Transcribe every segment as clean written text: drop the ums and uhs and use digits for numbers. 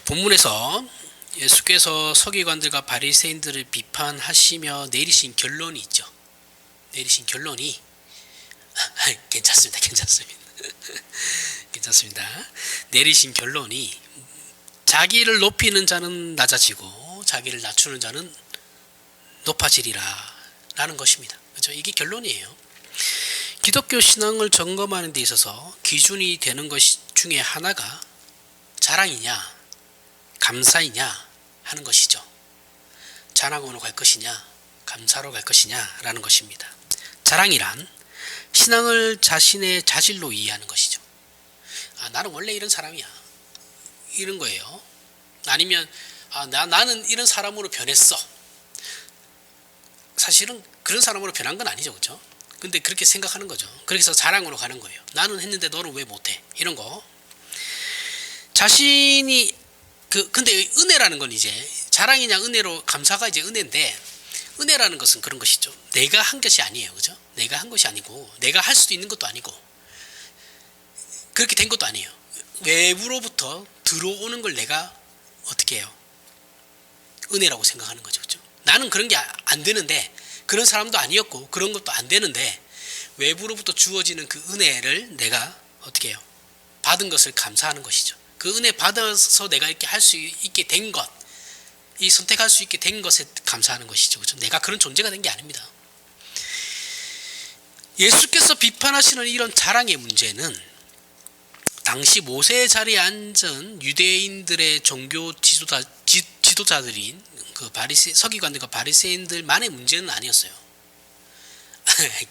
본문에서 예수께서 서기관들과 바리새인들을 비판하시며 내리신 결론이 있죠. 내리신 결론이 괜찮습니다. 괜찮습니다. 내리신 결론이 자기를 높이는 자는 낮아지고 자기를 낮추는 자는 높아지리라 라는 것입니다. 그렇죠? 이게 결론이에요. 기독교 신앙을 점검하는 데 있어서 기준이 되는 것 중에 하나가 자랑이냐 감사이냐 하는 것이죠. 자랑으로 갈 것이냐 감사로 갈 것이냐 라는 것입니다. 자랑이란 신앙을 자신의 자질로 이해하는 것이죠. 나는 원래 이런 사람이야 이런 거예요. 아니면 나는 이런 사람으로 변했어. 사실은 그런 사람으로 변한 건 아니죠. 그렇죠? 근데 그렇게 생각하는 거죠. 그래서 자랑으로 가는 거예요. 나는 했는데 너는 왜 못해? 이런 거. 자신이 근데 은혜라는 건 이제 자랑이냐 은혜로 감사가 이제 은혜인데, 은혜라는 것은 그런 것이죠. 내가 한 것이 아니에요. 그죠? 내가 한 것이 아니고 내가 할 수도 있는 것도 아니고 그렇게 된 것도 아니에요. 외부로부터 들어오는 걸 내가 어떻게 해요? 은혜라고 생각하는 거죠. 그죠? 나는 그런 게 안 되는데, 그런 사람도 아니었고 그런 것도 안 되는데 외부로부터 주어지는 그 은혜를 내가 어떻게 해요? 받은 것을 감사하는 것이죠. 그 은혜 받아서 내가 이렇게 할 수 있게 된 것, 이 선택할 수 있게 된 것에 감사하는 것이죠. 그렇죠? 내가 그런 존재가 된 게 아닙니다. 예수께서 비판하시는 이런 자랑의 문제는 당시 모세의 자리에 앉은 유대인들의 종교 지도자들인 그 서기관들과 바리새인들만의 문제는 아니었어요.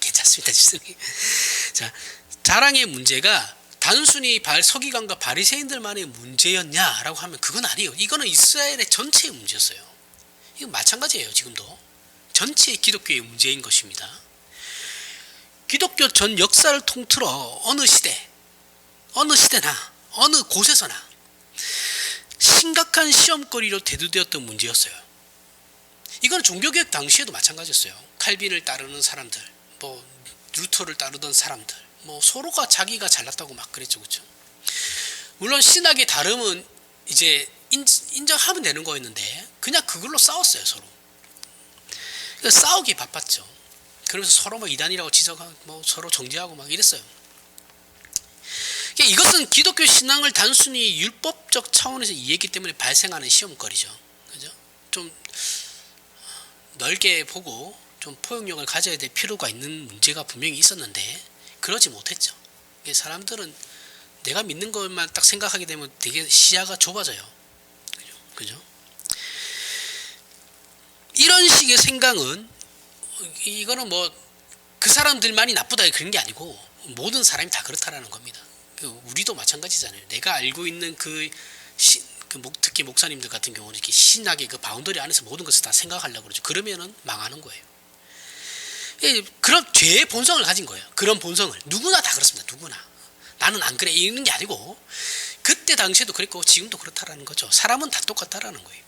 괜찮습니다. 자, 자랑의 문제가 단순히 서기관과 바리새인들만의 문제였냐라고 하면 그건 아니에요. 이거는 이스라엘의 전체의 문제였어요. 이건 마찬가지예요. 지금도 전체 기독교의 문제인 것입니다. 기독교 전 역사를 통틀어 어느 시대나 어느 곳에서나 심각한 시험거리로 대두되었던 문제였어요. 이건 종교개혁 당시에도 마찬가지였어요. 칼빈을 따르는 사람들, 루터를 따르던 사람들, 서로가 자기가 잘났다고 막 그랬죠. 그렇죠? 물론 신학의 다름은 이제 인정하면 되는 거였는데 그냥 그걸로 싸웠어요. 서로. 그러니까 싸우기 바빴죠. 그러면서 서로 이단이라고 지적하고 서로 정죄하고 막 이랬어요. 그러니까 이것은 기독교 신앙을 단순히 율법적 차원에서 이해했기 때문에 발생하는 시험거리죠. 그죠? 좀 넓게 보고 좀 포용력을 가져야 될 필요가 있는 문제가 분명히 있었는데 그러지 못했죠. 사람들은 내가 믿는 것만 딱 생각하게 되면 되게 시야가 좁아져요. 그죠? 이런 식의 생각은 이거는 그 사람들만이 나쁘다 그런 게 아니고 모든 사람이 다 그렇다라는 겁니다. 우리도 마찬가지잖아요. 내가 알고 있는 특히 목사님들 같은 경우는 이렇게 신학의 그 바운더리 안에서 모든 것을 다 생각하려고 그러죠. 그러면은 망하는 거예요. 그런 죄의 본성을 가진 거예요. 그런 본성을 누구나 다 그렇습니다. 누구나. 나는 안 그래 이러는 게 아니고 그때 당시에도 그랬고 지금도 그렇다라는 거죠. 사람은 다 똑같다라는 거예요.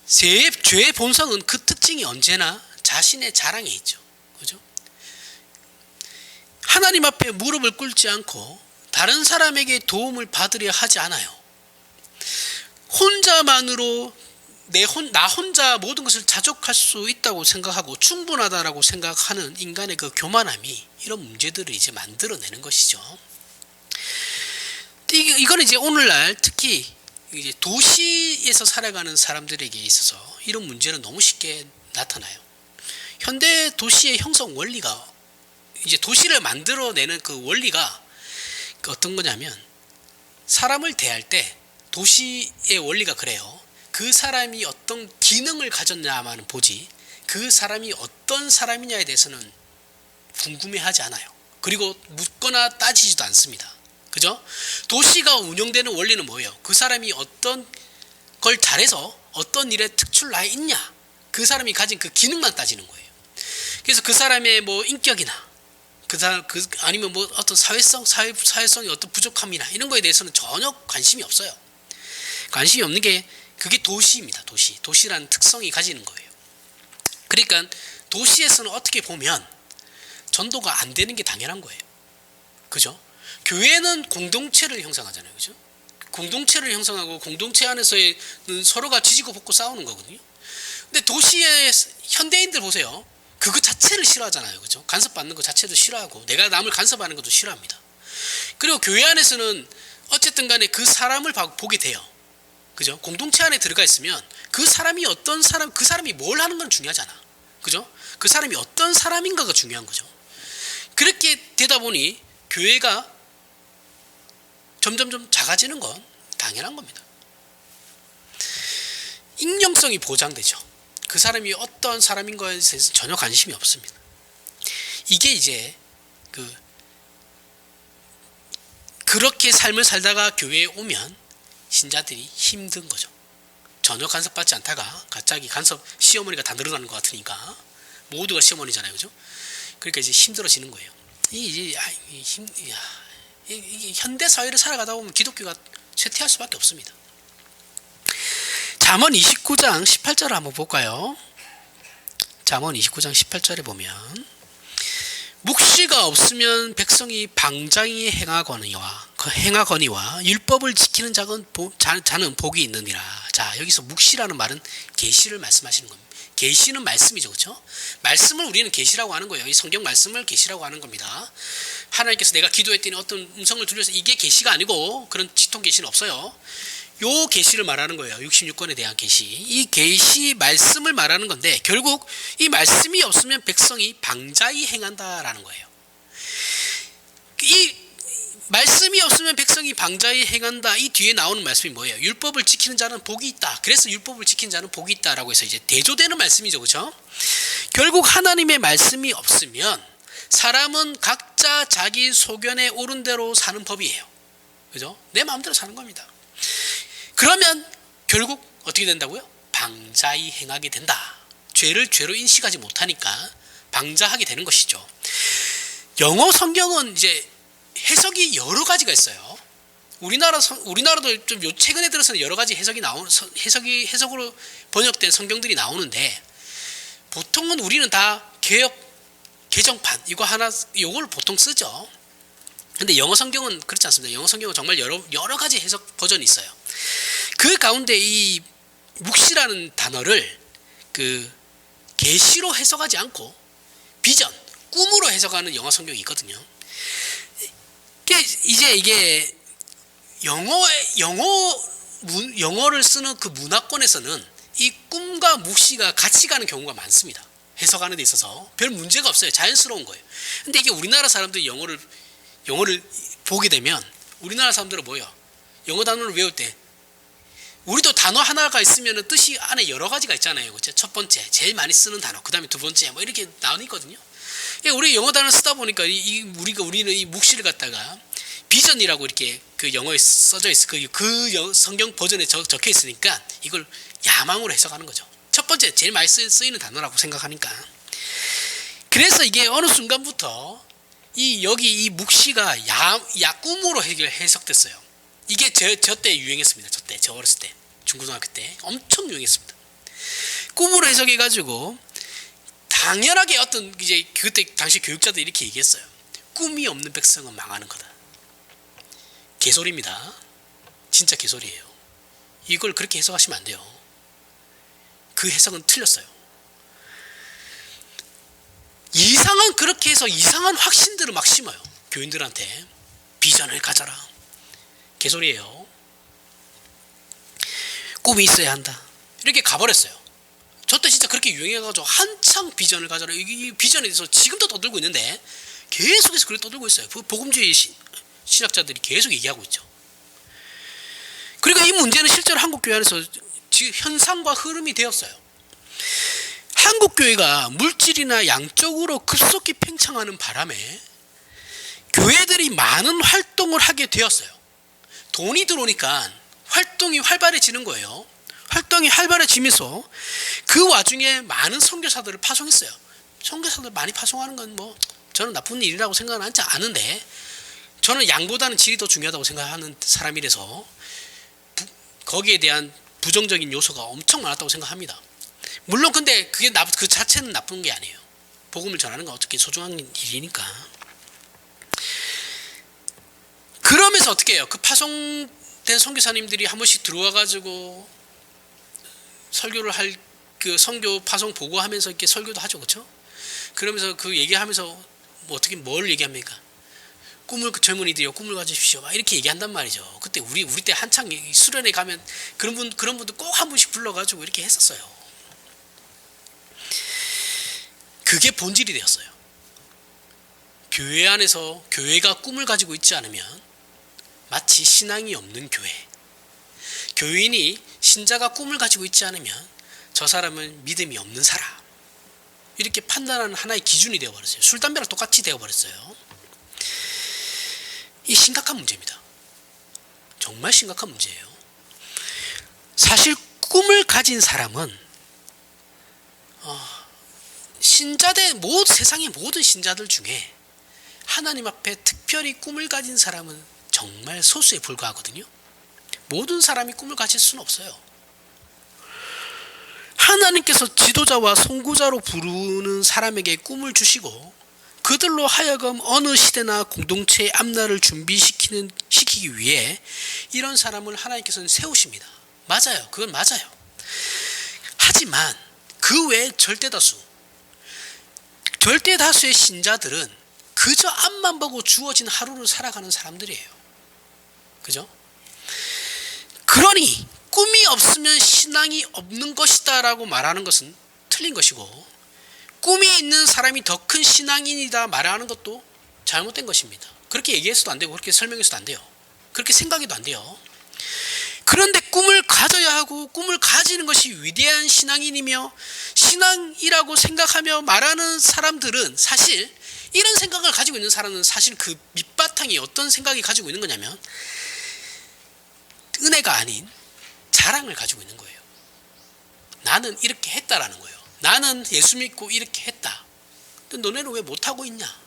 죄의 본성은 그 특징이 언제나 자신의 자랑에 있죠. 그죠? 하나님 앞에 무릎을 꿇지 않고 다른 사람에게 도움을 받으려 하지 않아요. 혼자만으로 나 혼자 모든 것을 자족할 수 있다고 생각하고 충분하다라고 생각하는 인간의 그 교만함이 이런 문제들을 이제 만들어내는 것이죠. 이거는 이제 오늘날 특히 이제 도시에서 살아가는 사람들에게 있어서 이런 문제는 너무 쉽게 나타나요. 현대 도시의 형성 원리가 이제 도시를 만들어내는 그 원리가 어떤 거냐면 사람을 대할 때 도시의 원리가 그래요. 그 사람이 어떤 기능을 가졌냐만 보지 그 사람이 어떤 사람이냐에 대해서는 궁금해하지 않아요. 그리고 묻거나 따지지도 않습니다. 그죠? 도시가 운영되는 원리는 뭐예요? 그 사람이 어떤 걸 잘해서 어떤 일에 특출나에 있냐, 그 사람이 가진 그 기능만 따지는 거예요. 그래서 그 사람의 인격이나 아니면 어떤 사회성이 어떤 부족함이나 이런 거에 대해서는 전혀 관심이 없어요. 관심이 없는 게 그게 도시입니다. 도시라는 특성이 가지는 거예요. 그러니까 도시에서는 어떻게 보면 전도가 안 되는 게 당연한 거예요. 그죠? 교회는 공동체를 형성하잖아요. 그죠? 공동체를 형성하고 공동체 안에서의 서로가 지지고 볶고 싸우는 거거든요. 근데 도시의 현대인들 보세요. 그거 자체를 싫어하잖아요. 그죠? 간섭받는 것 자체도 싫어하고 내가 남을 간섭하는 것도 싫어합니다. 그리고 교회 안에서는 어쨌든 간에 그 사람을 보게 돼요. 그죠? 공동체 안에 들어가 있으면 그 사람이 어떤 사람, 그 사람이 뭘 하는 건 중요하잖아. 그죠? 그 사람이 어떤 사람인가가 중요한 거죠. 그렇게 되다 보니 교회가 점점 작아지는 건 당연한 겁니다. 익명성이 보장되죠. 그 사람이 어떤 사람인 거에 대해서 전혀 관심이 없습니다. 이게 이제 그렇게 삶을 살다가 교회에 오면 신자들이 힘든 거죠. 전혀 간섭받지 않다가 갑자기 시어머니가 다 늘어나는 것 같으니까 모두가 시어머니잖아요. 그죠? 그러니까 이제 힘들어지는 거예요. 이게 현대 사회를 살아가다 보면 기독교가 쇠퇴할 수밖에 없습니다. 잠언 29장 18절을 한번 볼까요? 잠언 29장 18절에 보면 묵시가 없으면 백성이 방장히 행하거니와 율법을 지키는 자는 복이 있느니라. 자, 여기서 묵시라는 말은 계시를 말씀하시는 겁니다. 계시는 말씀이죠. 그렇죠? 말씀을 우리는 계시라고 하는 거예요. 이 성경 말씀을 계시라고 하는 겁니다. 하나님께서 내가 기도했더니 어떤 음성을 들려서 이게 계시가 아니고 그런 지통 계시는 없어요. 요 계시를 말하는 거예요. 66권에 대한 계시. 이 계시 말씀을 말하는 건데 결국 이 말씀이 없으면 백성이 방자히 행한다라는 거예요. 이 말씀이 없으면 백성이 방자히 행한다. 이 뒤에 나오는 말씀이 뭐예요? 율법을 지키는 자는 복이 있다. 그래서 율법을 지키는 자는 복이 있다라고 해서 이제 대조되는 말씀이죠. 그렇죠? 결국 하나님의 말씀이 없으면 사람은 각자 자기 소견에 오른 대로 사는 법이에요. 그죠? 내 마음대로 사는 겁니다. 그러면 결국 어떻게 된다고요? 방자히 행하게 된다. 죄를 죄로 인식하지 못하니까 방자하게 되는 것이죠. 영어 성경은 이제 해석이 여러 가지가 있어요. 우리나라도 좀 최근에 들어서는 여러 가지 해석으로 번역된 성경들이 나오는데 보통은 우리는 다 개정판 이걸 보통 쓰죠. 근데 영어 성경은 그렇지 않습니다. 영어 성경은 정말 여러 가지 해석 버전이 있어요. 그 가운데 이 묵시라는 단어를 계시로 해석하지 않고 비전, 꿈으로 해석하는 영어 성경이 있거든요. 이제 이게 영어를 쓰는 그 문화권에서는 이 꿈과 묵시가 같이 가는 경우가 많습니다. 해석하는 데 있어서 별 문제가 없어요. 자연스러운 거예요. 근데 이게 우리나라 사람들이 영어를 보게 되면 우리나라 사람들은 뭐예요? 영어 단어를 외울 때 우리도 단어 하나가 있으면 뜻이 안에 여러 가지가 있잖아요. 그렇죠? 첫 번째, 제일 많이 쓰는 단어, 그 다음에 두 번째, 뭐 이렇게 나뉘거든요. 우리 영어 단어를 쓰다 보니까 우리는 이 묵시를 갖다가 비전이라고 이렇게 그 영어에 써져 있어. 그 성경 버전에 적혀 있으니까 이걸 야망으로 해석하는 거죠. 첫 번째, 제일 많이 쓰이는 단어라고 생각하니까. 그래서 이게 어느 순간부터 이 묵시가 꿈으로 해석됐어요. 이게 저 때 유행했습니다. 저 어렸을 때, 중고등학교 때 엄청 유행했습니다. 꿈으로 해석해가지고 당연하게 이제 그때 당시 교육자들이 이렇게 얘기했어요. 꿈이 없는 백성은 망하는 거다. 개소리입니다. 진짜 개소리예요. 이걸 그렇게 해석하시면 안 돼요. 그 해석은 틀렸어요. 그렇게 해서 이상한 확신들을 막 심어요. 교인들한테 비전을 가져라. 개소리예요. 꿈이 있어야 한다. 이렇게 가버렸어요. 저 때 진짜 그렇게 유행해가지고 한창 비전을 가져라. 이 비전에 대해서 지금도 떠들고 있는데 계속해서 그렇게 떠들고 있어요. 복음주의 신학자들이 계속 얘기하고 있죠. 그리고 이 문제는 실제로 한국교회 안에서 현상과 흐름이 되었어요. 한국교회가 물질이나 양적으로 급속히 팽창하는 바람에 교회들이 많은 활동을 하게 되었어요. 돈이 들어오니까 활동이 활발해지는 거예요. 활동이 활발해지면서 그 와중에 많은 선교사들을 파송했어요. 선교사들 많이 파송하는 건 저는 나쁜 일이라고 생각은 하지 않은데 저는 양보다는 질이 더 중요하다고 생각하는 사람이라서 거기에 대한 부정적인 요소가 엄청 많았다고 생각합니다. 물론 근데 그 자체는 나쁜 게 아니에요. 복음을 전하는 건 어떻게 소중한 일이니까. 그러면서 어떻게 해요? 그 파송 된 선교사님들이 한 번씩 들어와 가지고 설교를 할 그 선교 파송 보고하면서 이렇게 설교도 하죠, 그렇죠? 그러면서 그 얘기하면서 뭐 어떻게 뭘 얘기합니까? 꿈을 젊은이들이요 꿈을 가지십시오. 막 이렇게 얘기한단 말이죠. 그때 우리 때 한창 수련회 가면 그런 분들 꼭 한 분씩 불러가지고 이렇게 했었어요. 그게 본질이 되었어요. 교회 안에서 교회가 꿈을 가지고 있지 않으면 마치 신앙이 없는 교회. 교인이 신자가 꿈을 가지고 있지 않으면 저 사람은 믿음이 없는 사람. 이렇게 판단하는 하나의 기준이 되어버렸어요. 술, 담배랑 똑같이 되어버렸어요. 이 심각한 문제입니다. 정말 심각한 문제예요. 사실 꿈을 가진 사람은 세상의 모든 신자들 중에 하나님 앞에 특별히 꿈을 가진 사람은 정말 소수에 불과하거든요. 모든 사람이 꿈을 가질 수는 없어요. 하나님께서 지도자와 선구자로 부르는 사람에게 꿈을 주시고 그들로 하여금 어느 시대나 공동체의 앞날을 시키기 위해 이런 사람을 하나님께서는 세우십니다. 맞아요. 그건 맞아요. 하지만 그 외에 절대다수의 신자들은 그저 앞만 보고 주어진 하루를 살아가는 사람들이에요. 그죠? 그러니 꿈이 없으면 신앙이 없는 것이다 라고 말하는 것은 틀린 것이고, 꿈이 있는 사람이 더 큰 신앙인이다 말하는 것도 잘못된 것입니다. 그렇게 얘기해서도 안 되고 그렇게 설명해서도 안 돼요. 그렇게 생각해도 안 돼요. 그런데 꿈을 가져야 하고 꿈을 가지는 것이 위대한 신앙인이며 신앙이라고 생각하며 말하는 사람들은 사실 이런 생각을 가지고 있는 사람은 사실 그 밑바탕이 어떤 생각이 가지고 있는 거냐면 은혜가 아닌 자랑을 가지고 있는 거예요. 나는 이렇게 했다라는 거예요. 나는 예수 믿고 이렇게 했다. 근데 너네는 왜 못하고 있냐?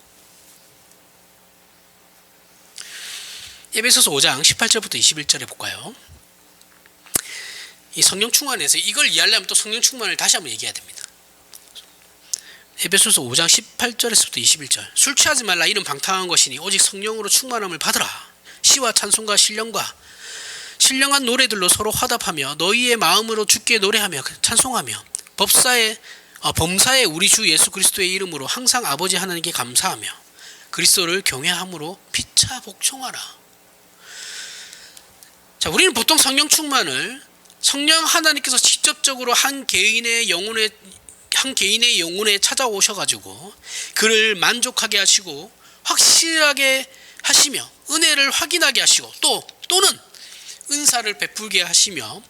에베소서 5장 18절부터 21절에 볼까요? 이 성령 충만에서 이걸 이해하려면 또 성령 충만을 다시 한번 얘기해야 됩니다. 에베소서 5장 18절에서부터 21절. 술 취하지 말라. 이는 방탕한 것이니 오직 성령으로 충만함을 받으라. 시와 찬송과 신령한 노래들로 서로 화답하며 너희의 마음으로 주께 노래하며 찬송하며 범사에 우리 주 예수 그리스도의 이름으로 항상 아버지 하나님께 감사하며 그리스도를 경외함으로 피차 복종하라. 자, 우리는 보통 성령 충만을 성령 하나님께서 직접적으로 한 개인의 영혼에 찾아오셔가지고 그를 만족하게 하시고 확실하게 하시며 은혜를 확인하게 하시고 또는 은사를 베풀게 하시며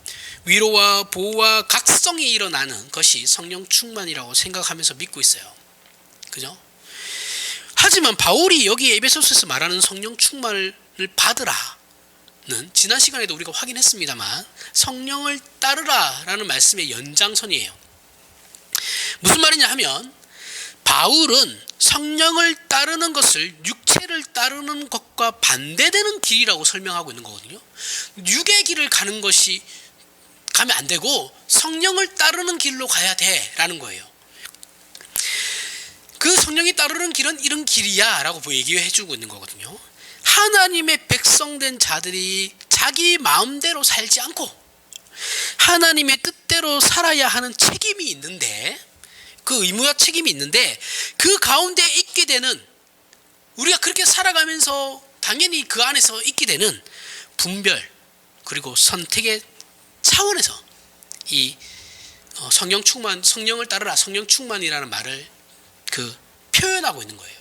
위로와 보호와 각성이 일어나는 것이 성령 충만이라고 생각하면서 믿고 있어요. 그죠? 하지만 바울이 여기 에베소서에서 말하는 성령 충만을 받으라는 지난 시간에도 우리가 확인했습니다만 성령을 따르라라는 말씀의 연장선이에요. 무슨 말이냐 하면 바울은 성령을 따르는 것을 육체를 따르는 것과 반대되는 길이라고 설명하고 있는 거거든요. 육의 길을 가면 안 되고 성령을 따르는 길로 가야 돼라는 거예요. 그 성령이 따르는 길은 이런 길이야 라고 얘기해 주고 있는 거거든요. 하나님의 백성된 자들이 자기 마음대로 살지 않고 하나님의 뜻대로 살아야 하는 책임이 있는데, 그 의무와 책임이 있는데 그 가운데 있게 되는, 우리가 그렇게 살아가면서 당연히 그 안에서 있게 되는 분별 그리고 선택의 차원에서 이 성령을 따르라, 성령 충만이라는 말을 표현하고 있는 거예요.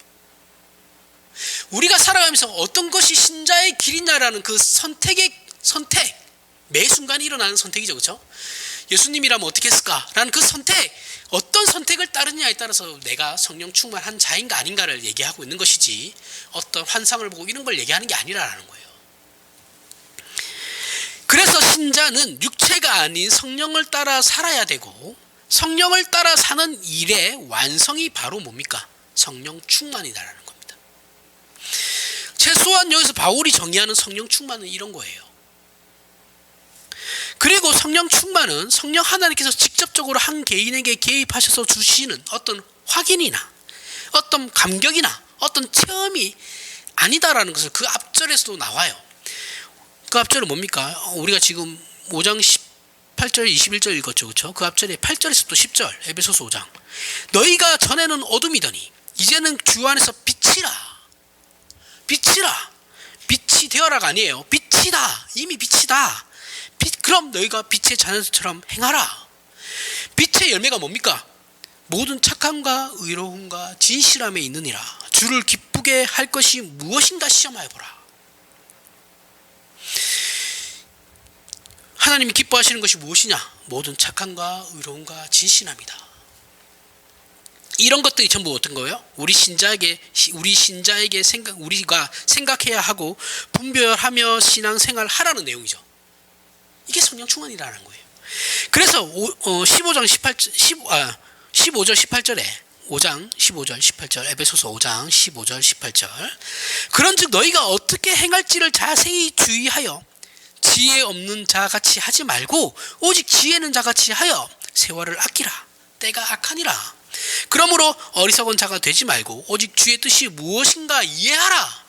우리가 살아가면서 어떤 것이 신자의 길이냐라는 그 선택, 매 순간이 일어나는 선택이죠. 그렇죠? 예수님이라면 어떻게 했을까라는 그 선택, 어떤 선택을 따르느냐에 따라서 내가 성령 충만한 자인가 아닌가를 얘기하고 있는 것이지 어떤 환상을 보고 이런 걸 얘기하는 게 아니라는 거예요. 그래서 신자는 육체가 아닌 성령을 따라 살아야 되고, 성령을 따라 사는 일의 완성이 바로 뭡니까? 성령 충만이다라는 겁니다. 최소한 여기서 바울이 정의하는 성령 충만은 이런 거예요. 그리고 성령 충만은 성령 하나님께서 직접적으로 한 개인에게 개입하셔서 주시는 어떤 확인이나 어떤 감격이나 어떤 체험이 아니다라는 것을 그 앞절에서도 나와요. 그 앞절은 뭡니까? 우리가 지금 5장 18절 21절 읽었죠. 그렇죠? 그 앞절에 8절에서 또 10절 에베소서 5장. 너희가 전에는 어둠이더니 이제는 주 안에서 빛이라. 빛이라. 빛이 되어라가 아니에요. 빛이다. 이미 빛이다. 그럼 너희가 빛의 자녀들처럼 행하라. 빛의 열매가 뭡니까? 모든 착함과 의로움과 진실함에 있느니라. 주를 기쁘게 할 것이 무엇인가 시험하여 보라. 하나님이 기뻐하시는 것이 무엇이냐? 모든 착함과 의로움과 진실함이다. 이런 것들이 전부 어떤 거예요? 우리 신자에게 우리가 생각해야 하고 분별하며 신앙생활 하라는 내용이죠. 이게 성령 충만이라는 거예요. 그래서 15절 18절에 5장 15절 18절 에베소서 5장 15절 18절 그런즉 너희가 어떻게 행할지를 자세히 주의하여 지혜 없는 자같이 하지 말고 오직 지혜 있는 자같이 하여 세월을 아끼라. 때가 악하니라. 그러므로 어리석은 자가 되지 말고 오직 주의 뜻이 무엇인가 이해하라.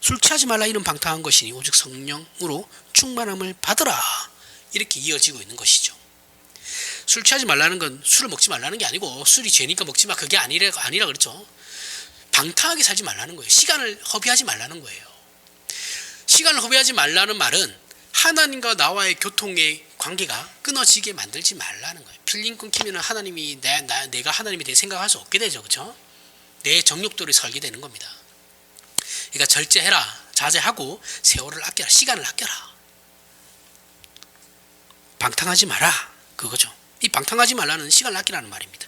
술 취하지 말라. 이는 방탕한 것이니 오직 성령으로 충만함을 받으라. 이렇게 이어지고 있는 것이죠. 술 취하지 말라는 건 술을 먹지 말라는 게 아니고 술이 죄니까 먹지 마. 그게 아니라 그렇죠. 방탕하게 살지 말라는 거예요. 시간을 허비하지 말라는 거예요. 시간을 허비하지 말라는 말은 하나님과 나와의 교통의 관계가 끊어지게 만들지 말라는 거예요. 필링 끊기면 하나님이 내가 하나님에 대해 생각할 수 없게 되죠. 그렇죠? 내 정욕도를 설게 되는 겁니다. 그러니까 절제해라. 자제하고 세월을 아껴라. 시간을 아껴라. 방탕하지 마라. 그거죠. 이 방탕하지 말라는 시간을 아끼라는 말입니다.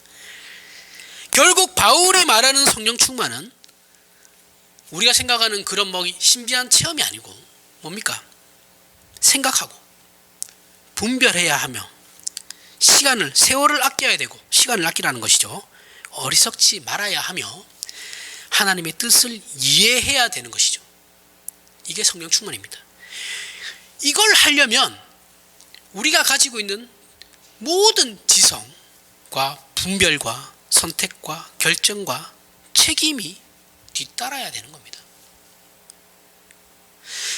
결국 바울의 말하는 성령 충만은 우리가 생각하는 그런 신비한 체험이 아니고 뭡니까? 생각하고 분별해야 하며 세월을 아껴야 되고 시간을 아끼라는 것이죠. 어리석지 말아야 하며 하나님의 뜻을 이해해야 되는 것이죠. 이게 성령 충만입니다. 이걸 하려면 우리가 가지고 있는 모든 지성과 분별과 선택과 결정과 책임이 뒤따라야 되는 겁니다.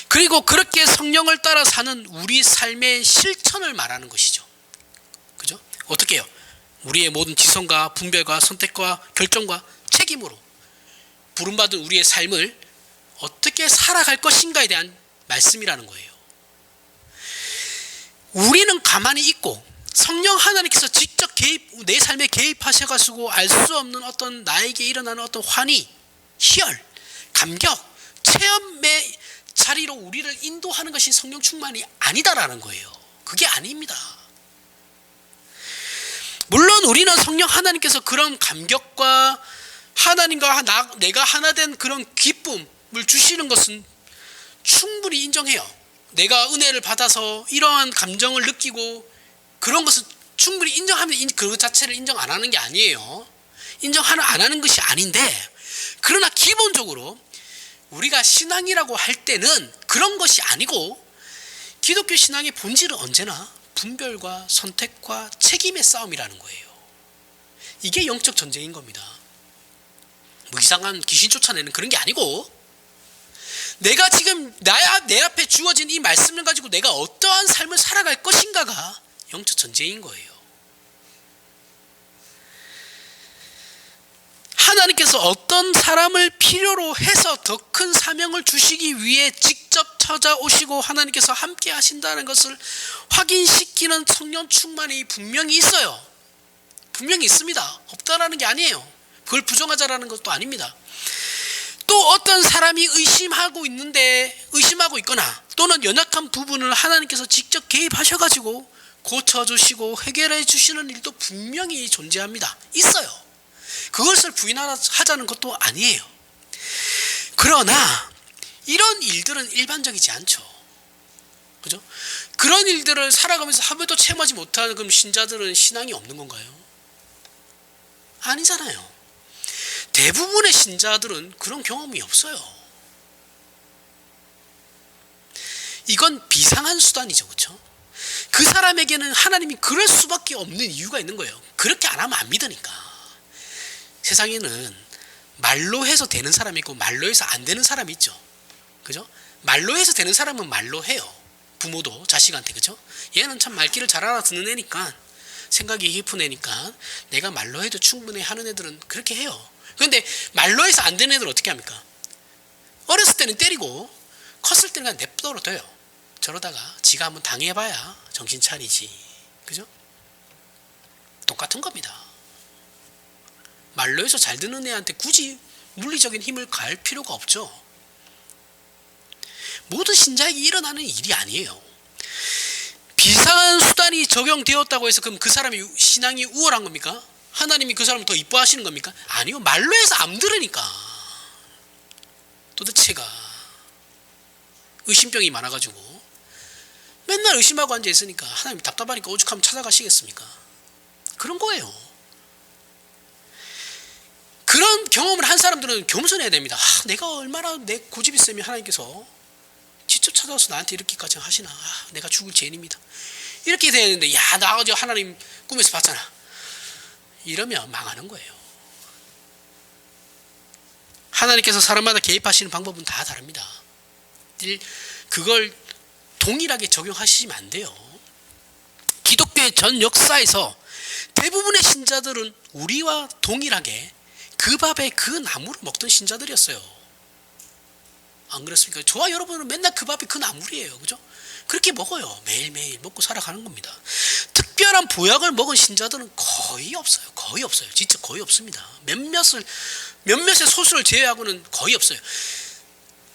그리고 그렇게 성령을 따라 사는 우리 삶의 실천을 말하는 것이죠. 그죠? 어떻게 해요? 우리의 모든 지성과 분별과 선택과 결정과 책임으로 부름받은 우리의 삶을 어떻게 살아갈 것인가에 대한 말씀이라는 거예요. 우리는 가만히 있고 성령 하나님께서 직접 내 삶에 개입하셔가지고 알 수 없는 어떤 나에게 일어나는 어떤 환희, 희열, 감격, 체험의 자리로 우리를 인도하는 것이 성령 충만이 아니다라는 거예요. 그게 아닙니다. 물론 우리는 성령 하나님께서 그런 감격과 하나님과 내가 하나 된 그런 기쁨을 주시는 것은 충분히 인정해요. 내가 은혜를 받아서 이러한 감정을 느끼고 그런 것은 충분히 인정하면 그 자체를 인정 안 하는 게 아니에요. 인정 안 하는 것이 아닌데, 그러나 기본적으로 우리가 신앙이라고 할 때는 그런 것이 아니고 기독교 신앙의 본질은 언제나 분별과 선택과 책임의 싸움이라는 거예요. 이게 영적 전쟁인 겁니다. 뭐 이상한 귀신 쫓아내는 그런 게 아니고, 내가 지금 내 앞에 주어진 이 말씀을 가지고 내가 어떠한 삶을 살아갈 것인가가 영적 전쟁인 거예요. 하나님께서 어떤 사람을 필요로 해서 더 큰 사명을 주시기 위해 직접 찾아오시고 하나님께서 함께 하신다는 것을 확인시키는 성령 충만이 분명히 있어요. 분명히 있습니다. 없다라는 게 아니에요. 그걸 부정하자라는 것도 아닙니다. 또 어떤 사람이 의심하고 있거나 또는 연약한 부분을 하나님께서 직접 개입하셔가지고 고쳐주시고 해결해 주시는 일도 분명히 존재합니다. 있어요. 그것을 부인하자는 것도 아니에요. 그러나 이런 일들은 일반적이지 않죠. 그죠? 그런 일들을 살아가면서 한 번도 체험하지 못하는 그럼 신자들은 신앙이 없는 건가요? 아니잖아요. 대부분의 신자들은 그런 경험이 없어요. 이건 비상한 수단이죠. 그렇죠? 그 사람에게는 하나님이 그럴 수밖에 없는 이유가 있는 거예요. 그렇게 안 하면 안 믿으니까. 세상에는 말로 해서 되는 사람이 있고 말로 해서 안 되는 사람이 있죠. 그죠? 말로 해서 되는 사람은 말로 해요. 부모도 자식한테, 그죠? 얘는 참 말귀를 잘 알아듣는 애니까, 생각이 깊은 애니까 내가 말로 해도 충분히 하는 애들은 그렇게 해요. 그런데 말로 해서 안 되는 애들 어떻게 합니까? 어렸을 때는 때리고 컸을 때는 그냥 냅둬둬요. 저러다가 지가 한번 당해봐야 정신 차리지. 그죠? 똑같은 겁니다. 말로 해서 잘 듣는 애한테 굳이 물리적인 힘을 가할 필요가 없죠. 모든 신자에게 일어나는 일이 아니에요. 비상한 수단이 적용되었다고 해서 그럼 그 사람이 신앙이 우월한 겁니까? 하나님이 그 사람을 더 이뻐하시는 겁니까? 아니요. 말로 해서 안 들으니까. 도대체가 의심병이 많아가지고 맨날 의심하고 앉아있으니까 하나님이 답답하니까 오죽하면 찾아가시겠습니까? 그런 거예요. 그런 경험을 한 사람들은 겸손해야 됩니다. 내가 얼마나 내 고집이 세면 하나님께서 직접 찾아와서 나한테 이렇게까지 하시나. 내가 죽을 죄인입니다. 이렇게 돼야 되는데, 나 어제 하나님 꿈에서 봤잖아. 이러면 망하는 거예요. 하나님께서 사람마다 개입하시는 방법은 다 다릅니다. 그걸 동일하게 적용하시면 안 돼요. 기독교의 전 역사에서 대부분의 신자들은 우리와 동일하게 그 밥에 그 나무를 먹던 신자들이었어요. 안 그렇습니까? 저와 여러분은 맨날 그 밥이 그 나물이에요. 그죠? 그렇게 먹어요. 매일매일 먹고 살아가는 겁니다. 특별한 보약을 먹은 신자들은 거의 없어요. 거의 없어요. 진짜 거의 없습니다. 몇몇의 소수를 제외하고는 거의 없어요.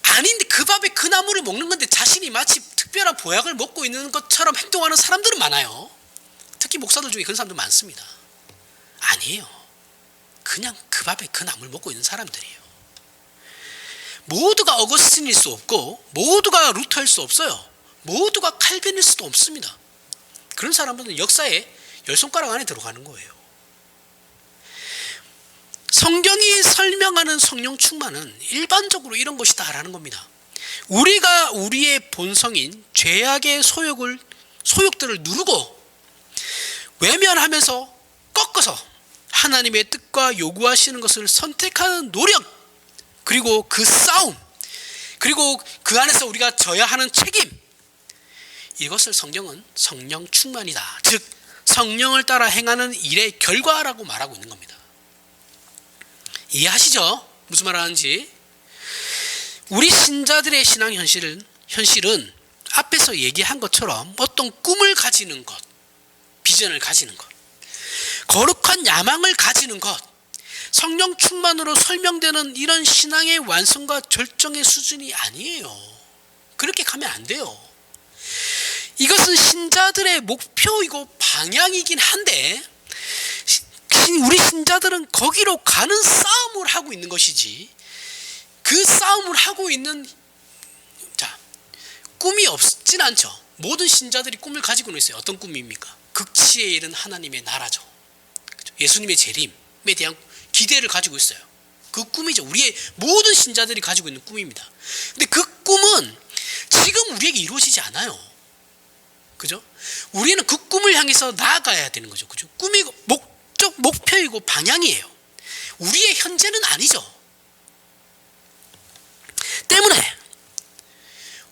아닌데 그 밥에 그 나물을 먹는 건데 자신이 마치 특별한 보약을 먹고 있는 것처럼 행동하는 사람들은 많아요. 특히 목사들 중에 그런 사람들 많습니다. 아니에요. 그냥 그 밥에 그 나물 먹고 있는 사람들이에요. 모두가 어거스틴일 수 없고 모두가 루터일 수 없어요. 모두가 칼빈일 수도 없습니다. 그런 사람들은 역사에 10손가락 안에 들어가는 거예요. 성경이 설명하는 성령 충만은 일반적으로 이런 것이다라는 겁니다. 우리가 우리의 본성인 죄악의 소욕들을 누르고 외면하면서 꺾어서 하나님의 뜻과 요구하시는 것을 선택하는 노력, 그리고 그 싸움, 그리고 그 안에서 우리가 져야 하는 책임, 이것을 성경은 성령 충만이다, 즉 성령을 따라 행하는 일의 결과라고 말하고 있는 겁니다. 이해하시죠? 무슨 말 하는지. 우리 신자들의 신앙 현실은 앞에서 얘기한 것처럼 어떤 꿈을 가지는 것, 비전을 가지는 것, 거룩한 야망을 가지는 것, 성령 충만으로 설명되는 이런 신앙의 완성과 절정의 수준이 아니에요. 그렇게 가면 안 돼요. 이것은 신자들의 목표이고 방향이긴 한데 우리 신자들은 거기로 가는 싸움을 하고 있는 것이지, 그 싸움을 하고 있는 꿈이 없진 않죠. 모든 신자들이 꿈을 가지고는 있어요. 어떤 꿈입니까? 극치에 이른 하나님의 나라죠. 예수님의 재림에 대한 기대를 가지고 있어요. 그 꿈이죠. 우리의 모든 신자들이 가지고 있는 꿈입니다. 근데 그 꿈은 지금 우리에게 이루어지지 않아요. 그죠? 우리는 그 꿈을 향해서 나아가야 되는 거죠. 그죠? 꿈이 목표이고 방향이에요. 우리의 현재는 아니죠. 때문에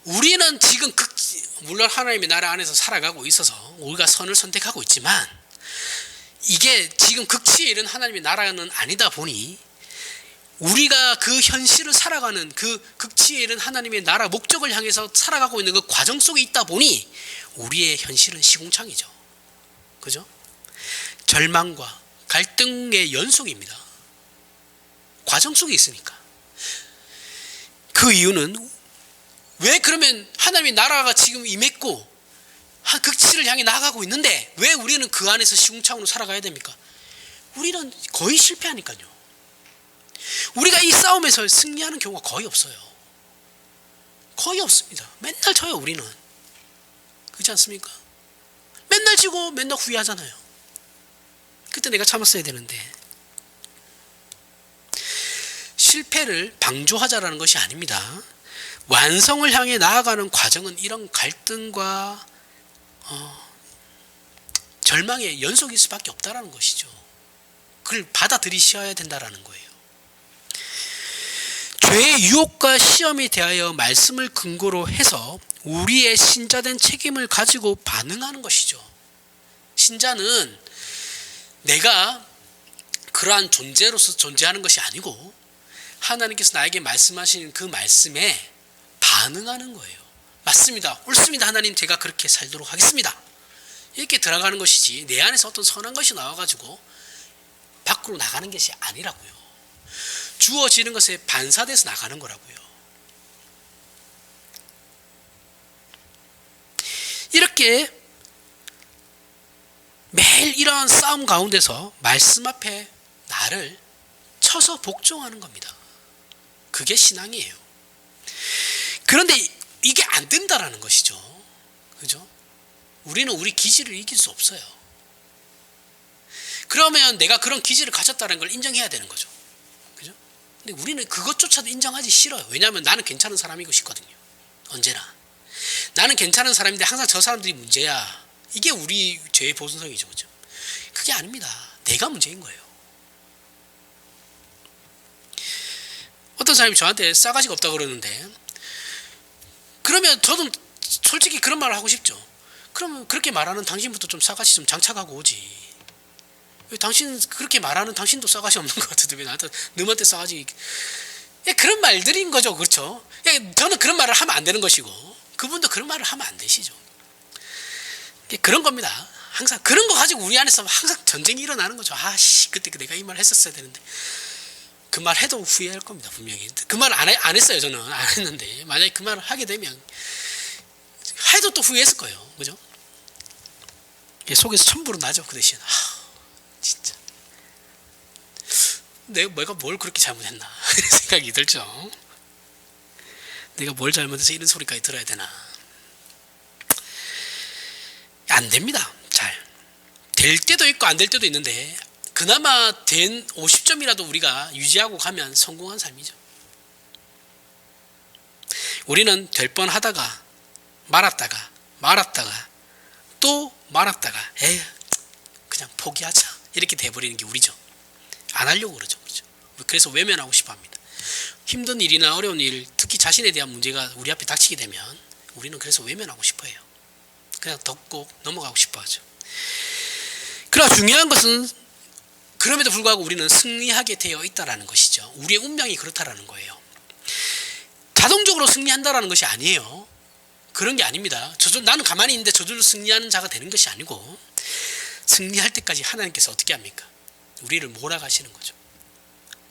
우리는 지금 물론 하나님의 나라 안에서 살아가고 있어서 우리가 선을 선택하고 있지만, 이게 지금 극치에 이른 하나님의 나라는 아니다 보니 우리가 그 현실을 살아가는 그 극치에 이른 하나님의 나라 목적을 향해서 살아가고 있는 그 과정 속에 있다 보니 우리의 현실은 시궁창이죠. 그죠? 절망과 갈등의 연속입니다. 과정 속에 있으니까. 그 이유는 왜 그러면 하나님의 나라가 지금 임했고 극치를 향해 나아가고 있는데 왜 우리는 그 안에서 시궁창으로 살아가야 됩니까? 우리는 거의 실패하니까요. 우리가 이 싸움에서 승리하는 경우가 거의 없어요. 거의 없습니다. 맨날 져요, 우리는. 그렇지 않습니까? 맨날 지고 맨날 후회하잖아요. 그때 내가 참았어야 되는데. 실패를 방조하자라는 것이 아닙니다. 완성을 향해 나아가는 과정은 이런 갈등과 절망의 연속일 수밖에 없다라는 것이죠. 그걸 받아들이셔야 된다라는 거예요. 죄의 유혹과 시험에 대하여 말씀을 근거로 해서 우리의 신자된 책임을 가지고 반응하는 것이죠. 신자는 내가 그러한 존재로서 존재하는 것이 아니고 하나님께서 나에게 말씀하시는 그 말씀에 반응하는 거예요. 맞습니다. 옳습니다. 하나님, 제가 그렇게 살도록 하겠습니다. 이렇게 들어가는 것이지 내 안에서 어떤 선한 것이 나와가지고 밖으로 나가는 것이 아니라고요. 주어지는 것에 반사돼서 나가는 거라고요. 이렇게 매일 이러한 싸움 가운데서 말씀 앞에 나를 쳐서 복종하는 겁니다. 그게 신앙이에요. 그런데 이게 안 된다라는 것이죠. 그죠? 우리는 우리 기질을 이길 수 없어요. 그러면 내가 그런 기질을 가졌다는 걸 인정해야 되는 거죠. 그죠? 근데 우리는 그것조차도 인정하기 싫어요. 왜냐하면 나는 괜찮은 사람이고 싶거든요. 언제나. 나는 괜찮은 사람인데 항상 저 사람들이 문제야. 이게 우리 죄의 보존성이죠. 그죠? 그게 아닙니다. 내가 문제인 거예요. 어떤 사람이 저한테 싸가지가 없다고 그러는데, 그러면 저도 솔직히 그런 말을 하고 싶죠. 그러면 그렇게 말하는 당신부터 좀 싸가지 좀 장착하고 오지. 왜 당신 그렇게 말하는 당신도 싸가지 없는 것 같은데 왜 나한테 너한테 싸가지. 그런 말들인 거죠. 그렇죠? 저는 그런 말을 하면 안 되는 것이고 그분도 그런 말을 하면 안 되시죠. 그런 겁니다. 항상 그런 거 가지고 우리 안에서 항상 전쟁이 일어나는 거죠. 아씨, 그때 내가 이 말 했었어야 되는데. 그 말 해도 후회할 겁니다. 분명히. 그 말 안 했어요. 저는 안 했는데 만약에 그 말을 하게 되면 해도 또 후회했을 거예요. 그죠? 속에서 천불은 나죠. 그 대신 진짜 내가 뭘 그렇게 잘못했나 이런 생각이 들죠. 내가 뭘 잘못해서 이런 소리까지 들어야 되나. 안 됩니다. 잘 될 때도 있고 안 될 때도 있는데 그나마 된 50점이라도 우리가 유지하고 가면 성공한 삶이죠. 우리는 될 뻔하다가 말았다가 또 말았다가 에휴 그냥 포기하자 이렇게 돼버리는 게 우리죠. 안 하려고 그러죠. 그래서 외면하고 싶어 합니다. 힘든 일이나 어려운 일, 특히 자신에 대한 문제가 우리 앞에 닥치게 되면 우리는 그래서 외면하고 싶어 해요. 그냥 덮고 넘어가고 싶어 하죠. 그러나 중요한 것은 그럼에도 불구하고 우리는 승리하게 되어 있다는 것이죠. 우리의 운명이 그렇다라는 거예요. 자동적으로 승리한다라는 것이 아니에요. 그런 게 아닙니다. 나는 가만히 있는데 저절로 승리하는 자가 되는 것이 아니고 승리할 때까지 하나님께서 어떻게 합니까? 우리를 몰아가시는 거죠.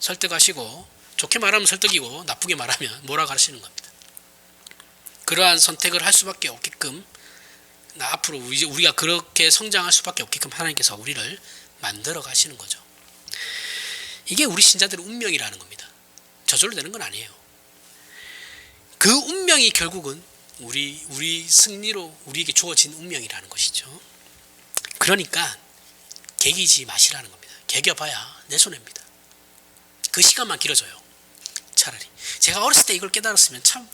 설득하시고 좋게 말하면 설득이고 나쁘게 말하면 몰아가시는 겁니다. 그러한 선택을 할 수밖에 없게끔 앞으로 우리가 그렇게 성장할 수밖에 없게끔 하나님께서 우리를 만들어 가시는 거죠. 이게 우리 신자들의 운명이라는 겁니다. 저절로 되는 건 아니에요. 그 운명이 결국은 우리 승리로 우리에게 주어진 운명이라는 것이죠. 그러니까 개기지 마시라는 겁니다. 개겨봐야 내 손해입니다. 그 시간만 길어져요. 차라리 제가 어렸을 때 이걸 깨달았으면 참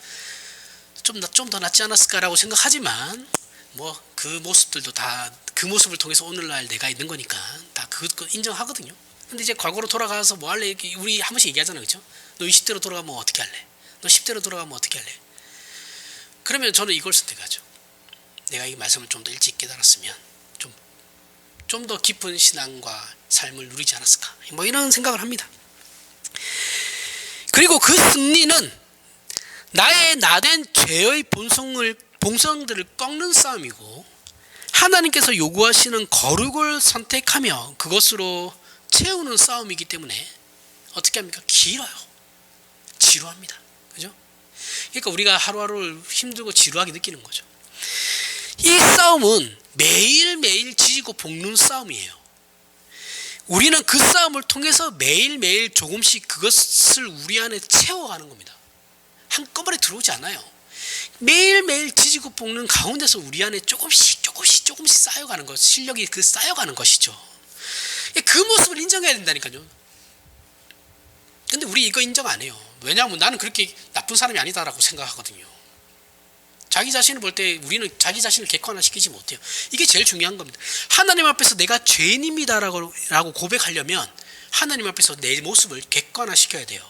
좀 더 낫지 않았을까라고 생각하지만 뭐 그 모습들도 다 그 모습을 통해서 오늘날 내가 있는 거니까 다 그거 인정하거든요. 근데 이제 과거로 돌아가서 뭐 할래? 우리 한 번씩 얘기하잖아요. 그죠? 너 20대로 돌아가면 어떻게 할래? 너 10대로 돌아가면 어떻게 할래? 그러면 저는 이걸 선택하죠. 내가 이 말씀을 좀 더 일찍 깨달았으면 좀 더 깊은 신앙과 삶을 누리지 않았을까? 뭐 이런 생각을 합니다. 그리고 그 승리는 나의 나된 죄의 본성들을 꺾는 싸움이고 하나님께서 요구하시는 거룩을 선택하며 그것으로 채우는 싸움이기 때문에 어떻게 합니까? 길어요. 지루합니다. 그죠? 그러니까 우리가 하루하루 힘들고 지루하게 느끼는 거죠. 이 싸움은 매일매일 지지고 볶는 싸움이에요. 우리는 그 싸움을 통해서 매일매일 조금씩 그것을 우리 안에 채워가는 겁니다. 한꺼번에 들어오지 않아요. 매일매일 지지고 볶는 가운데서 우리 안에 조금씩 쌓여가는 것, 실력이 쌓여가는 것이죠. 그 모습을 인정해야 된다니까요. 근데 우리 이거 인정 안 해요. 왜냐하면 나는 그렇게 나쁜 사람이 아니다라고 생각하거든요. 자기 자신을 볼 때 우리는 자기 자신을 객관화시키지 못해요. 이게 제일 중요한 겁니다. 하나님 앞에서 내가 죄인입니다라고 고백하려면 하나님 앞에서 내 모습을 객관화시켜야 돼요.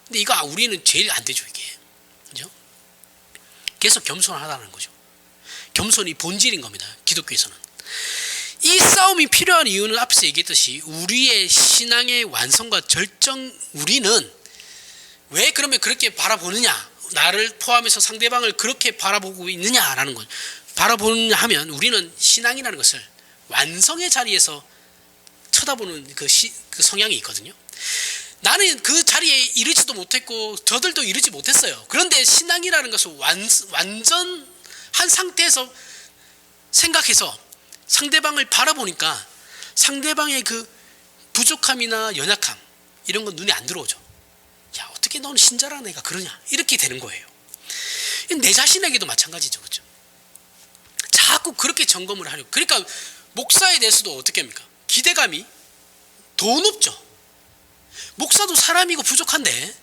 근데 이거 우리는 제일 안 되죠, 이게. 그죠? 계속 겸손하다는 거죠. 겸손이 본질인 겁니다, 기독교에서는. 이 싸움이 필요한 이유는 앞에서 얘기했듯이 우리의 신앙의 완성과 절정, 우리는 왜 그러면 그렇게 바라보느냐, 나를 포함해서 상대방을 그렇게 바라보고 있느냐라는 것, 바라보느냐 하면 우리는 신앙이라는 것을 완성의 자리에서 쳐다보는 그 성향이 있거든요. 나는 그 자리에 이르지도 못했고 저들도 이르지 못했어요. 그런데 신앙이라는 것을 완전한 상태에서 생각해서 상대방을 바라보니까 상대방의 그 부족함이나 연약함 이런 건 눈에 안 들어오죠. 야, 어떻게 너는 신자라는 애가 그러냐, 이렇게 되는 거예요. 내 자신에게도 마찬가지죠, 그렇죠? 자꾸 그렇게 점검을 하려고. 그러니까 목사에 대해서도 어떻게 합니까? 기대감이 더 높죠. 목사도 사람이고 부족한데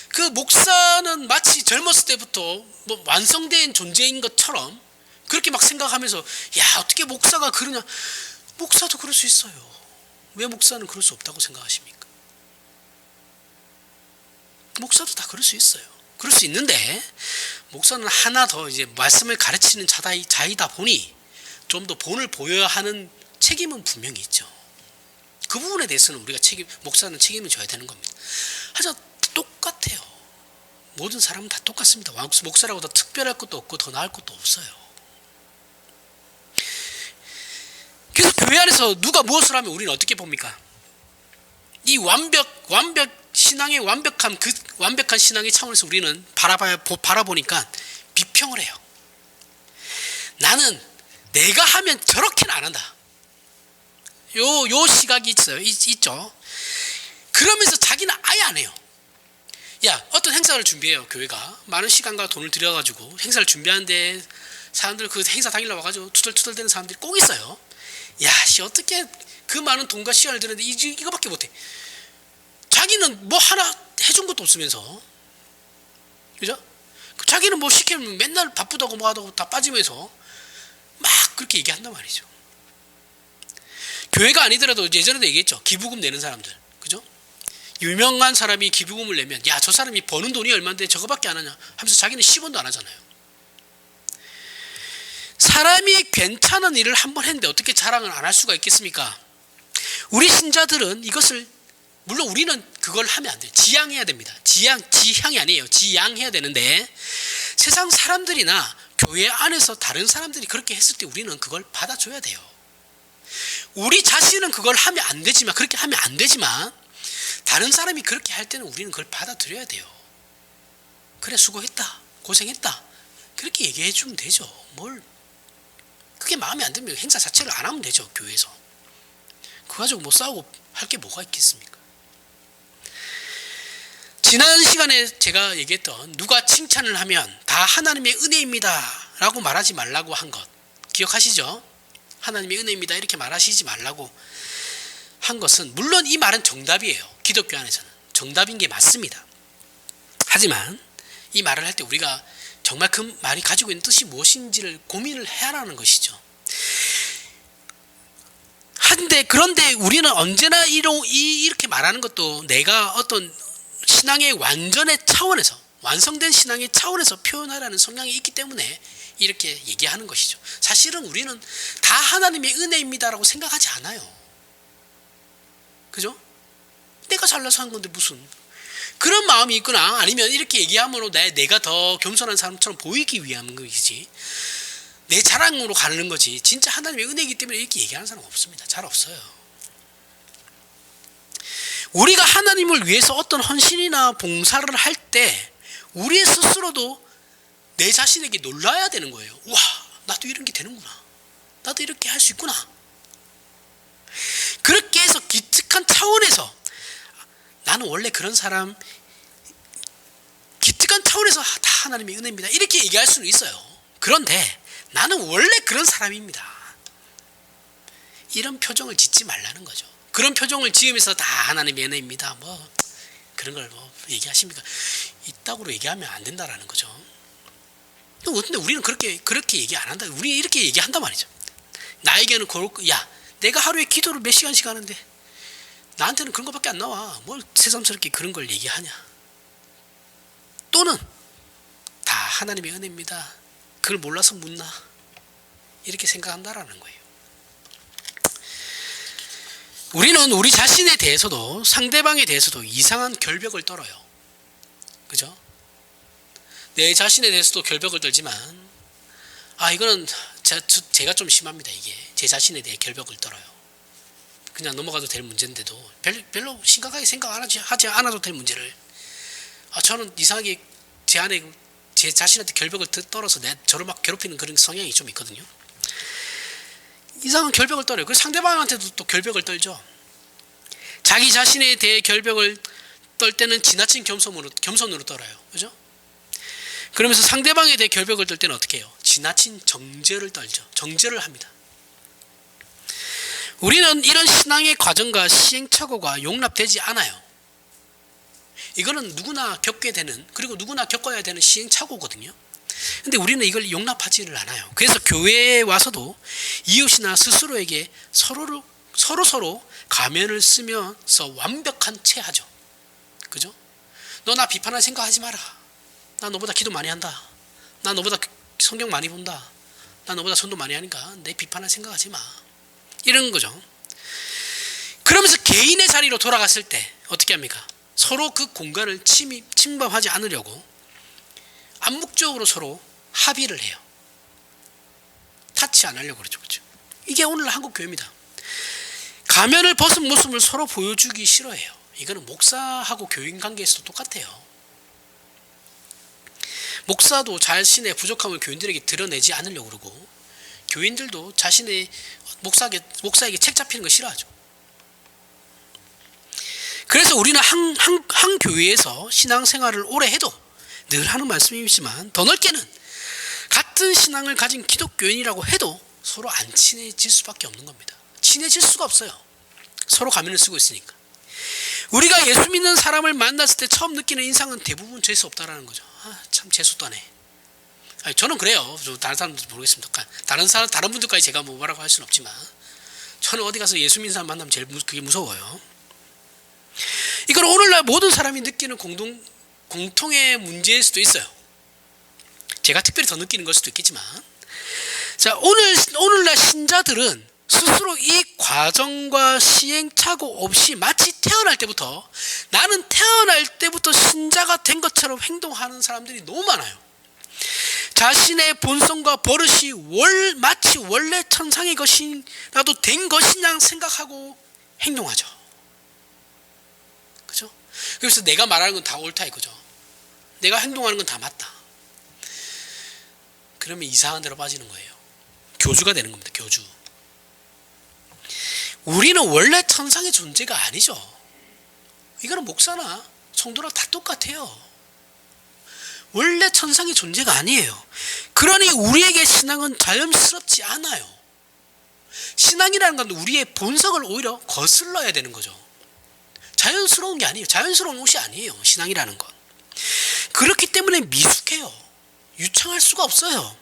그 목사는 마치 젊었을 때부터 뭐 완성된 존재인 것처럼 그렇게 막 생각하면서, 야, 어떻게 목사가 그러냐. 목사도 그럴 수 있어요. 왜 목사는 그럴 수 없다고 생각하십니까? 목사도 다 그럴 수 있어요. 그럴 수 있는데 목사는 하나 더 이제 말씀을 가르치는 자이다 보니 좀 더 본을 보여야 하는 책임은 분명히 있죠. 그 부분에 대해서는 우리가 목사는 책임을 져야 되는 겁니다. 하지만 똑같아요. 모든 사람은 다 똑같습니다. 목사라고 더 특별할 것도 없고 더 나을 것도 없어요. 그래서 교회 안에서 누가 무엇을 하면 우리는 어떻게 봅니까? 이 신앙의 완벽한, 그 완벽한 신앙의 차원에서 우리는 바라보니까 비평을 해요. 나는 내가 하면 저렇게는 안 한다. 요 시각이 있죠. 그러면서 자기는 아예 안 해요. 야, 어떤 행사를 준비해요. 교회가 많은 시간과 돈을 들여가지고 행사를 준비하는데 사람들 그 행사 당일날 와가지고 투덜투덜대는 사람들이 꼭 있어요. 야, 어떻게 그 많은 돈과 시간을 들였는데 이거밖에 못해. 자기는 뭐 하나 해준 것도 없으면서, 그죠? 자기는 뭐 시키면 맨날 바쁘다고 뭐 하다고 다 빠지면서 막 그렇게 얘기한단 말이죠. 교회가 아니더라도 예전에도 얘기했죠. 기부금 내는 사람들, 그죠? 유명한 사람이 기부금을 내면, 야, 저 사람이 버는 돈이 얼마인데 저거밖에 안 하냐 하면서 자기는 10원도 안 하잖아요. 사람이 괜찮은 일을 한번 했는데 어떻게 자랑을 안 할 수가 있겠습니까? 우리 신자들은 이것을, 물론 우리는 그걸 하면 안 돼요. 지양해야 됩니다. 지향이 아니에요. 지양해야 되는데 세상 사람들이나 교회 안에서 다른 사람들이 그렇게 했을 때 우리는 그걸 받아줘야 돼요. 우리 자신은 그걸 하면 안 되지만, 그렇게 하면 안 되지만 다른 사람이 그렇게 할 때는 우리는 그걸 받아들여야 돼요. 그래, 수고했다, 고생했다, 그렇게 얘기해 주면 되죠. 뭘 그게 마음에 안 들면 행사 자체를 안 하면 되죠. 교회에서 그거 가지고 뭐 싸우고 할 게 뭐가 있겠습니까? 지난 시간에 제가 얘기했던 누가 칭찬을 하면 다 하나님의 은혜입니다 라고 말하지 말라고 한 것 기억하시죠? 하나님의 은혜입니다 이렇게 말하시지 말라고 한 것은, 물론 이 말은 정답이에요. 기독교 안에서는 정답인 게 맞습니다. 하지만 이 말을 할 때 우리가 정말 그 말이 가지고 있는 뜻이 무엇인지를 고민을 해야 하는 것이죠. 그런데 우리는 언제나 이렇게 말하는 것도 내가 어떤 신앙의 완성된 신앙의 차원에서 표현하라는 성향이 있기 때문에 이렇게 얘기하는 것이죠. 사실은 우리는 다 하나님의 은혜입니다라고 생각하지 않아요. 그죠? 내가 잘나서 한 건데 무슨 그런 마음이 있거나, 아니면 이렇게 얘기함으로 내가 더 겸손한 사람처럼 보이기 위한 것이지, 내 자랑으로 가는 거지, 진짜 하나님의 은혜이기 때문에 이렇게 얘기하는 사람 없습니다. 잘 없어요. 우리가 하나님을 위해서 어떤 헌신이나 봉사를 할 때 우리 스스로도 내 자신에게 놀라야 되는 거예요. 와, 나도 이런 게 되는구나, 나도 이렇게 할 수 있구나. 그렇게 해서 기특한 차원에서, 나는 원래 그런 사람, 기특한 차원에서 다 하나님의 은혜입니다 이렇게 얘기할 수는 있어요. 그런데 나는 원래 그런 사람입니다, 이런 표정을 짓지 말라는 거죠. 그런 표정을 지으면서 다 하나님의 은혜입니다 뭐 그런 걸 뭐 얘기하십니까? 이따구로 얘기하면 안 된다라는 거죠. 근데 우리는 그렇게 얘기 안 한다. 우리 이렇게 얘기한단 말이죠. 나에게는 야, 내가 하루에 기도를 몇 시간씩 하는데 나한테는 그런 것밖에 안 나와. 뭘 새삼스럽게 그런 걸 얘기하냐. 또는 다 하나님의 은혜입니다. 그걸 몰라서 묻나? 이렇게 생각한다라는 거예요. 우리는 우리 자신에 대해서도 상대방에 대해서도 이상한 결벽을 떨어요. 그죠? 내 자신에 대해서도 결벽을 떨지만 이거는 제가 좀 심합니다. 이게 제 자신에 대해 결벽을 떨어요. 그냥 넘어가도 될 문제인데도 별로 심각하게 생각하지 않아도 될 문제를 저는 이상하게 제 안에 제 자신한테 결벽을 떨어서 저를 막 괴롭히는 그런 성향이 좀 있거든요. 이상한 결벽을 떨어요. 그래서 상대방한테도 또 결벽을 떨죠. 자기 자신에 대해 결벽을 떨 때는 지나친 겸손으로 떨어요. 그죠? 그러면서 상대방에 대해 결벽을 떨 때는 어떻게 해요? 지나친 정죄를 떨죠. 정죄를 합니다. 우리는 이런 신앙의 과정과 시행착오가 용납되지 않아요. 이거는 누구나 겪게 되는, 그리고 누구나 겪어야 되는 시행착오거든요. 근데 우리는 이걸 용납하지를 않아요. 그래서 교회에 와서도 이웃이나 스스로에게 서로 가면을 쓰면서 완벽한 채 하죠. 그죠? 너 나 비판할 생각하지 마라. 나 너보다 기도 많이 한다. 나 너보다 성경 많이 본다. 나 너보다 전도 많이 하니까 내 비판할 생각하지 마. 이런 거죠. 그러면서 개인의 자리로 돌아갔을 때 어떻게 합니까? 서로 그 공간을 침범하지 않으려고 암묵적으로 서로 합의를 해요. 타치 안 하려고 그러죠. 그렇죠? 이게 오늘 한국 교회입니다. 가면을 벗은 모습을 서로 보여주기 싫어해요. 이거는 목사하고 교인 관계에서도 똑같아요. 목사도 자신의 부족함을 교인들에게 드러내지 않으려고 그러고 교인들도 자신의 목사에게 책 잡히는 거 싫어하죠. 그래서 우리는 한 교회에서 신앙생활을 오래 해도 늘 하는 말씀이지만 더 넓게는 같은 신앙을 가진 기독교인이라고 해도 서로 안 친해질 수밖에 없는 겁니다. 친해질 수가 없어요. 서로 가면을 쓰고 있으니까. 우리가 예수 믿는 사람을 만났을 때 처음 느끼는 인상은 대부분 재수 없다라는 거죠. 참 재수도 안 해. 저는 그래요. 다른 사람들도 모르겠습니다. 다른 분들까지 제가 뭐라고 할 수는 없지만 저는 어디 가서 예수 믿는 사람 만나면 그게 무서워요. 이건 오늘날 모든 사람이 느끼는 공통의 문제일 수도 있어요. 제가 특별히 더 느끼는 걸 수도 있겠지만, 자, 오늘날 신자들은 스스로 이 과정과 시행착오 없이 마치 나는 태어날 때부터 신자가 된 것처럼 행동하는 사람들이 너무 많아요. 자신의 본성과 버릇이 마치 원래 천상의 것이라도 된 것이냐 생각하고 행동하죠. 그죠? 그래서 내가 말하는 건 다 옳다 이거죠. 내가 행동하는 건 다 맞다. 그러면 이상한 데로 빠지는 거예요. 교주가 되는 겁니다. 교주. 우리는 원래 천상의 존재가 아니죠. 이거는 목사나 성도나 다 똑같아요. 원래 천상의 존재가 아니에요. 그러니 우리에게 신앙은 자연스럽지 않아요. 신앙이라는 건 우리의 본성을 오히려 거슬러야 되는 거죠. 자연스러운 게 아니에요. 자연스러운 옷이 아니에요. 신앙이라는 건. 그렇기 때문에 미숙해요. 유창할 수가 없어요.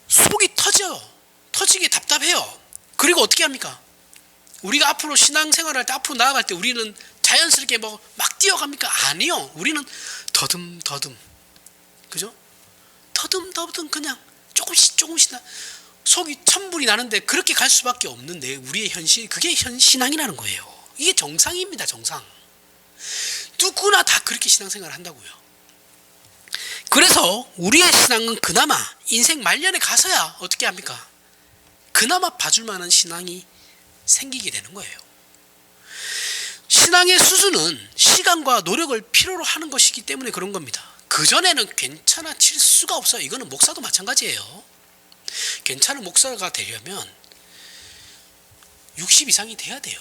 속이 터지게 답답해요. 그리고 어떻게 합니까? 우리가 앞으로 신앙생활할 때 앞으로 나아갈 때 우리는 자연스럽게 막 뛰어갑니까? 아니요. 우리는 더듬 그죠? 더듬 그냥 조금씩 속이 천불이 나는데 그렇게 갈 수밖에 없는데 우리의 현실, 그게 신앙이라는 거예요. 이게 정상입니다. 정상. 누구나 다 그렇게 신앙생활을 한다고요. 그래서 우리의 신앙은 그나마 인생 말년에 가서야 어떻게 합니까? 그나마 봐줄 만한 신앙이 생기게 되는 거예요. 신앙의 수준은 시간과 노력을 필요로 하는 것이기 때문에 그런 겁니다. 그전에는 괜찮아질 수가 없어요. 이거는 목사도 마찬가지예요. 괜찮은 목사가 되려면 60 이상이 돼야 돼요.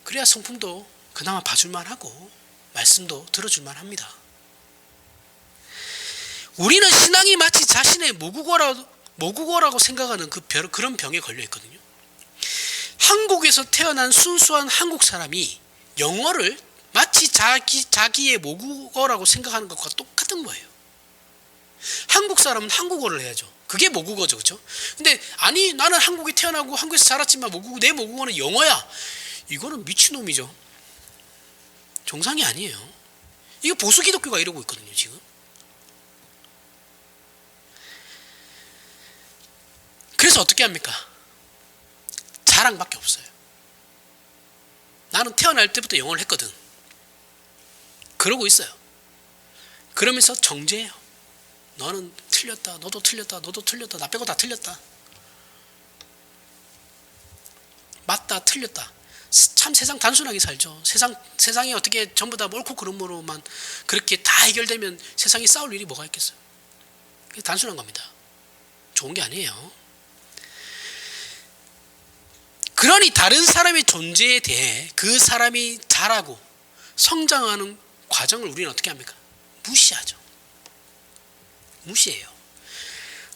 그래야 성품도 그나마 봐줄만 하고 말씀도 들어줄만 합니다. 우리는 신앙이 마치 자신의 모국어라고 생각하는 그런 병에 걸려 있거든요. 한국에서 태어난 순수한 한국 사람이 영어를 마치 자기의 모국어라고 생각하는 것과 똑같은 거예요. 한국 사람은 한국어를 해야죠. 그게 모국어죠. 그렇죠? 근데 아니 나는 한국에 태어나고 한국에서 자랐지만 내 모국어는 영어야. 이거는 미친놈이죠. 정상이 아니에요. 이거 보수 기독교가 이러고 있거든요, 지금. 그래서 어떻게 합니까? 자랑밖에 없어요. 나는 태어날 때부터 영어를 했거든. 그러고 있어요. 그러면서 정죄해요. 너는 틀렸다. 너도 틀렸다. 너도 틀렸다. 나 빼고 다 틀렸다. 맞다. 틀렸다. 참 세상 단순하게 살죠. 세상이 어떻게 전부 다 옳고 그름으로만 그렇게 다 해결되면 세상에 싸울 일이 뭐가 있겠어요. 그게 단순한 겁니다. 좋은 게 아니에요. 그러니 다른 사람의 존재에 대해 그 사람이 자라고 성장하는 과정을 우리는 어떻게 합니까? 무시하죠. 무시해요.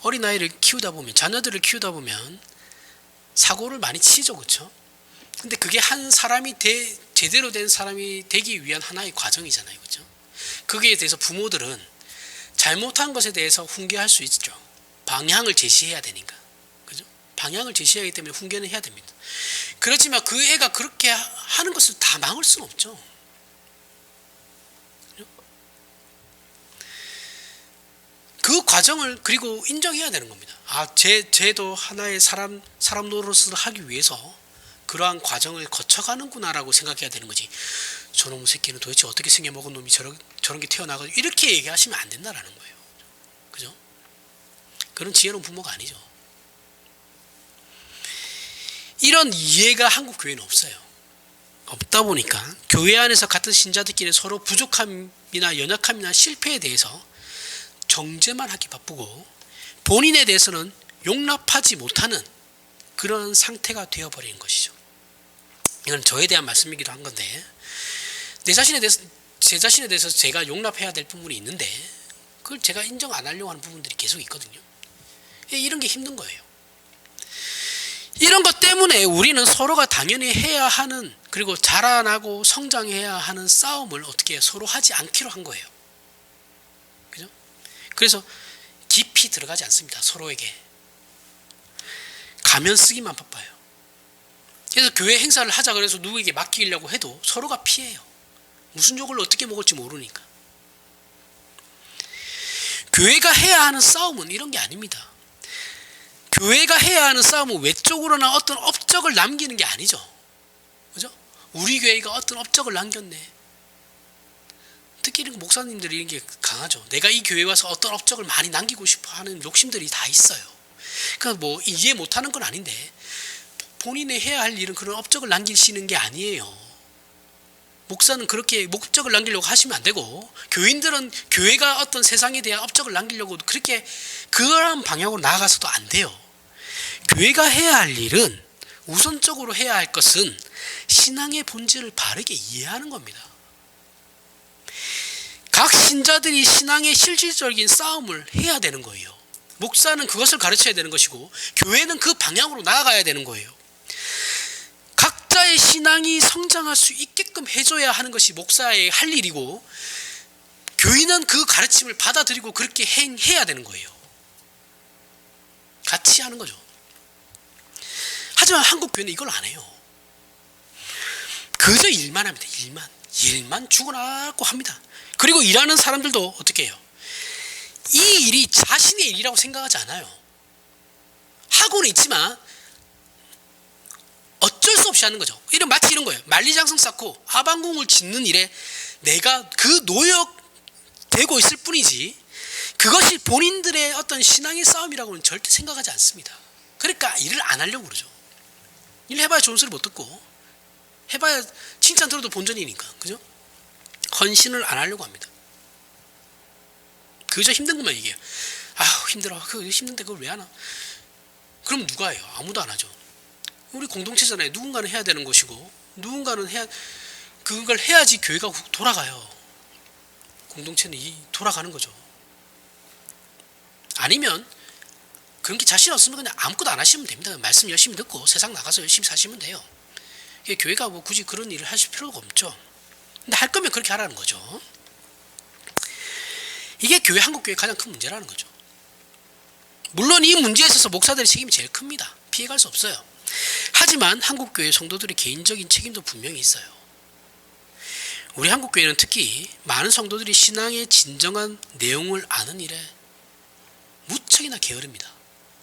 어린아이를 키우다 보면, 자녀들을 키우다 보면 사고를 많이 치죠. 그렇죠? 근데 그게 한 사람이 제대로 된 사람이 되기 위한 하나의 과정이잖아요. 그렇죠? 거기에 대해서 부모들은 잘못한 것에 대해서 훈계할 수 있죠. 방향을 제시해야 되니까. 그죠? 방향을 제시하기 때문에 훈계는 해야 됩니다. 그렇지만 그 애가 그렇게 하는 것을 다 막을 수는 없죠. 그 과정을 그리고 인정해야 되는 겁니다. 쟤도 하나의 사람 노릇을 하기 위해서 그러한 과정을 거쳐가는구나라고 생각해야 되는 거지. 저놈의 새끼는 도대체 어떻게 생겨먹은 놈이 저런 게 태어나가지고 이렇게 얘기하시면 안 된다라는 거예요. 그죠? 그런 지혜로운 부모가 아니죠. 이런 이해가 한국 교회는 없어요. 없다 보니까 교회 안에서 같은 신자들끼리 서로 부족함이나 연약함이나 실패에 대해서 정죄만 하기 바쁘고 본인에 대해서는 용납하지 못하는 그런 상태가 되어버리는 것이죠. 이건 저에 대한 말씀이기도 한 건데 제 자신에 대해서 제가 용납해야 될 부분이 있는데 그걸 제가 인정 안 하려고 하는 부분들이 계속 있거든요. 이런 게 힘든 거예요. 이런 것 때문에 우리는 서로가 당연히 해야 하는 그리고 자라나고 성장해야 하는 싸움을 어떻게 서로 하지 않기로 한 거예요. 그죠? 그래서 깊이 들어가지 않습니다. 서로에게. 가면 쓰기만 바빠요. 그래서 교회 행사를 하자 그래서 누구에게 맡기려고 해도 서로가 피해요. 무슨 욕을 어떻게 먹을지 모르니까. 교회가 해야 하는 싸움은 이런 게 아닙니다. 교회가 해야 하는 싸움은 외적으로나 어떤 업적을 남기는 게 아니죠. 그죠? 우리 교회가 어떤 업적을 남겼네. 특히 이런 목사님들이 이런 게 강하죠. 내가 이 교회에 와서 어떤 업적을 많이 남기고 싶어 하는 욕심들이 다 있어요. 그러니까 뭐 이해 못하는 건 아닌데 본인이 해야 할 일은 그런 업적을 남기시는 게 아니에요. 목사는 그렇게 목적을 남기려고 하시면 안 되고 교인들은 교회가 어떤 세상에 대한 업적을 남기려고 그렇게 그런 방향으로 나아가서도 안 돼요. 교회가 해야 할 일은 우선적으로 해야 할 것은 신앙의 본질을 바르게 이해하는 겁니다. 각 신자들이 신앙의 실질적인 싸움을 해야 되는 거예요. 목사는 그것을 가르쳐야 되는 것이고 교회는 그 방향으로 나아가야 되는 거예요. 각자의 신앙이 성장할 수 있게끔 해줘야 하는 것이 목사의 할 일이고 교인은 그 가르침을 받아들이고 그렇게 해야 되는 거예요. 같이 하는 거죠. 하지만 한국 교회는 이걸 안 해요. 그저 일만 합니다. 일만 죽어나고 합니다. 그리고 일하는 사람들도 어떻게 해요? 이 일이 자신의 일이라고 생각하지 않아요. 하고는 있지만 어쩔 수 없이 하는 거죠. 마치 이런 거예요. 만리장성 쌓고 아방궁을 짓는 일에 내가 그 노역되고 있을 뿐이지 그것이 본인들의 어떤 신앙의 싸움이라고는 절대 생각하지 않습니다. 그러니까 일을 안 하려고 그러죠. 일 해봐야 좋은 소리 못 듣고 해봐야 칭찬 들어도 본전이니까. 그죠? 헌신을 안 하려고 합니다. 그저 힘든 것만 얘기해요. 아우 힘들어. 그거 힘든데 그걸 왜 하나? 그럼 누가 해요? 아무도 안 하죠. 우리 공동체잖아요. 누군가는 해야 되는 것이고 누군가는 그걸 해야지 교회가 돌아가요. 공동체는 돌아가는 거죠. 아니면 그런 게 자신 없으면 그냥 아무것도 안 하시면 됩니다. 말씀 열심히 듣고 세상 나가서 열심히 사시면 돼요. 교회가 뭐 굳이 그런 일을 하실 필요가 없죠. 근데 할 거면 그렇게 하라는 거죠. 이게 한국 교회의 가장 큰 문제라는 거죠. 물론 이 문제에 있어서 목사들의 책임이 제일 큽니다. 피해갈 수 없어요. 하지만 한국 교회 성도들의 개인적인 책임도 분명히 있어요. 우리 한국교회는 특히 많은 성도들이 신앙의 진정한 내용을 아는 일에 무척이나 게으릅니다.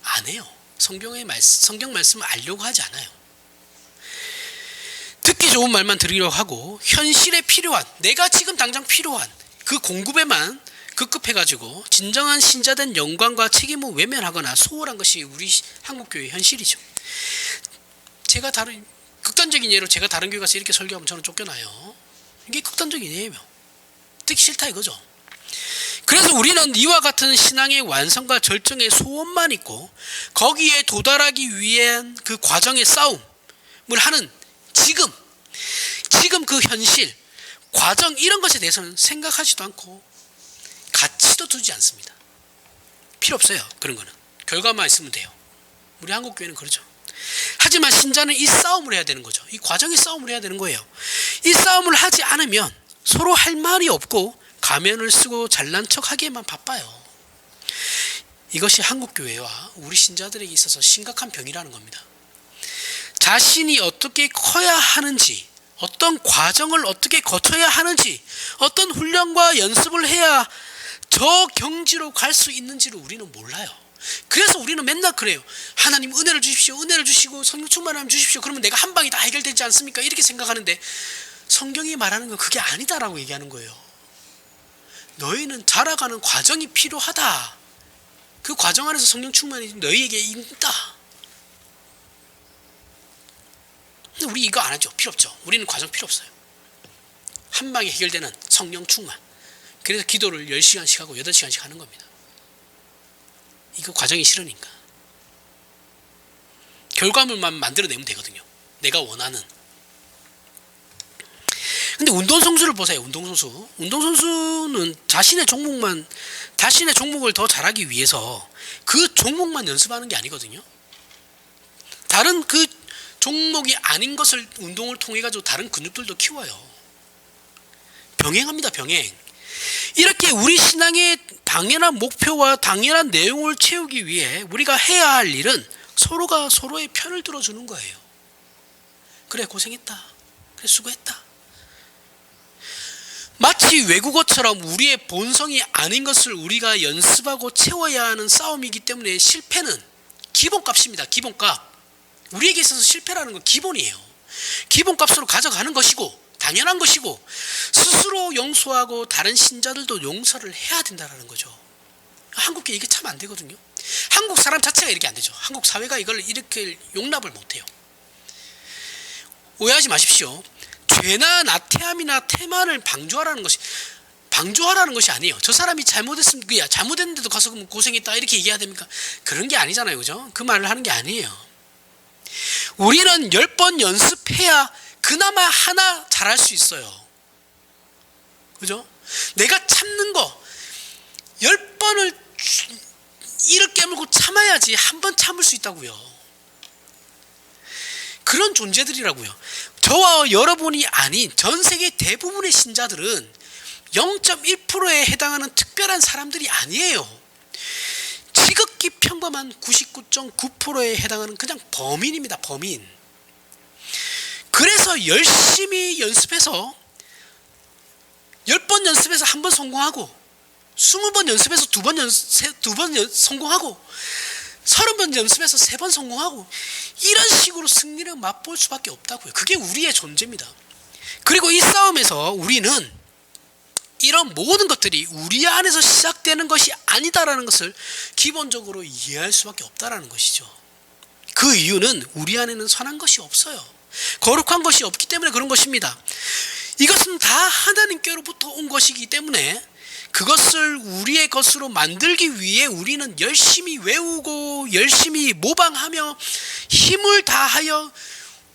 안 해요. 성경 말씀을 알려고 하지 않아요. 듣기 좋은 말만 들으려고 하고 현실에 필요한, 내가 지금 당장 필요한 그 공급에만 급급해가지고 진정한 신자된 영광과 책임을 외면하거나 소홀한 것이 우리 한국교회의 현실이죠. 극단적인 예로 제가 다른 교회 가서 이렇게 설교하면 저는 쫓겨나요. 이게 극단적인 예예요. 듣기 싫다 이거죠. 그래서 우리는 이와 같은 신앙의 완성과 절정의 소원만 있고 거기에 도달하기 위한 그 과정의 싸움을 하는 지금 그 현실, 과정 이런 것에 대해서는 생각하지도 않고 가치도 두지 않습니다. 필요 없어요. 그런 거는. 결과만 있으면 돼요. 우리 한국교회는 그렇죠. 하지만 신자는 이 싸움을 해야 되는 거죠. 이 과정의 싸움을 해야 되는 거예요. 이 싸움을 하지 않으면 서로 할 말이 없고 가면을 쓰고 잘난 척하기에만 바빠요. 이것이 한국교회와 우리 신자들에게 있어서 심각한 병이라는 겁니다. 자신이 어떻게 커야 하는지, 어떤 과정을 어떻게 거쳐야 하는지, 어떤 훈련과 연습을 해야 저 경지로 갈 수 있는지를 우리는 몰라요. 그래서 우리는 맨날 그래요. 하나님 은혜를 주십시오. 은혜를 주시고 성령 충만함 주십시오. 그러면 내가 한 방에 다 해결되지 않습니까? 이렇게 생각하는데 성경이 말하는 건 그게 아니다라고 얘기하는 거예요. 너희는 자라가는 과정이 필요하다. 그 과정 안에서 성령 충만이 너희에게 있다. 근데 우리 이거 안 하죠. 필요 없죠. 우리는 과정 필요 없어요. 한 방에 해결되는 성령 충만. 그래서 기도를 10시간씩 하고 8시간씩 하는 겁니다. 이거 과정이 싫으니까. 결과물만 만들어내면 되거든요. 내가 원하는. 근데 운동선수를 보세요. 운동선수는 자신의 종목을 더 잘하기 위해서 그 종목만 연습하는 게 아니거든요. 다른 그 종목이 아닌 것을 운동을 통해 가지고 다른 근육들도 키워요. 병행합니다. 병행. 이렇게 우리 신앙의 당연한 목표와 당연한 내용을 채우기 위해 우리가 해야 할 일은 서로가 서로의 편을 들어주는 거예요. 그래 고생했다. 그래 수고했다. 마치 외국어처럼 우리의 본성이 아닌 것을 우리가 연습하고 채워야 하는 싸움이기 때문에 실패는 기본값입니다. 기본값. 우리에게 있어서 실패라는 건 기본이에요. 기본값으로 가져가는 것이고 당연한 것이고 스스로 용서하고 다른 신자들도 용서를 해야 된다는 거죠. 한국에 이게 참 안 되거든요. 한국 사람 자체가 이렇게 안 되죠. 한국 사회가 이걸 이렇게 용납을 못해요. 오해하지 마십시오. 죄나 나태함이나 태만을 방조하라는 것이 아니에요. 저 사람이 잘못했으면 잘못했는데도 가서 고생했다 이렇게 얘기해야 됩니까? 그런 게 아니잖아요. 그죠? 그 말을 하는 게 아니에요. 우리는 10번 연습해야 그나마 하나 잘할 수 있어요. 그죠? 내가 참는 거 10번을 이를 깨물고 참아야지 한 번 참을 수 있다고요. 그런 존재들이라고요. 저와 여러분이 아닌 전 세계 대부분의 신자들은 0.1%에 해당하는 특별한 사람들이 아니에요. 지극히 평범한 99.9%에 해당하는 그냥 범인입니다. 범인. 그래서 열심히 연습해서 10번 연습해서 한 번 성공하고 20번 연습해서 두 번 성공하고 30번 연습해서 3번 성공하고 이런 식으로 승리를 맛볼 수밖에 없다고요. 그게 우리의 존재입니다. 그리고 이 싸움에서 우리는 이런 모든 것들이 우리 안에서 시작되는 것이 아니다라는 것을 기본적으로 이해할 수밖에 없다라는 것이죠. 그 이유는 우리 안에는 선한 것이 없어요. 거룩한 것이 없기 때문에 그런 것입니다. 이것은 다 하나님께로부터 온 것이기 때문에 그것을 우리의 것으로 만들기 위해 우리는 열심히 외우고 열심히 모방하며 힘을 다하여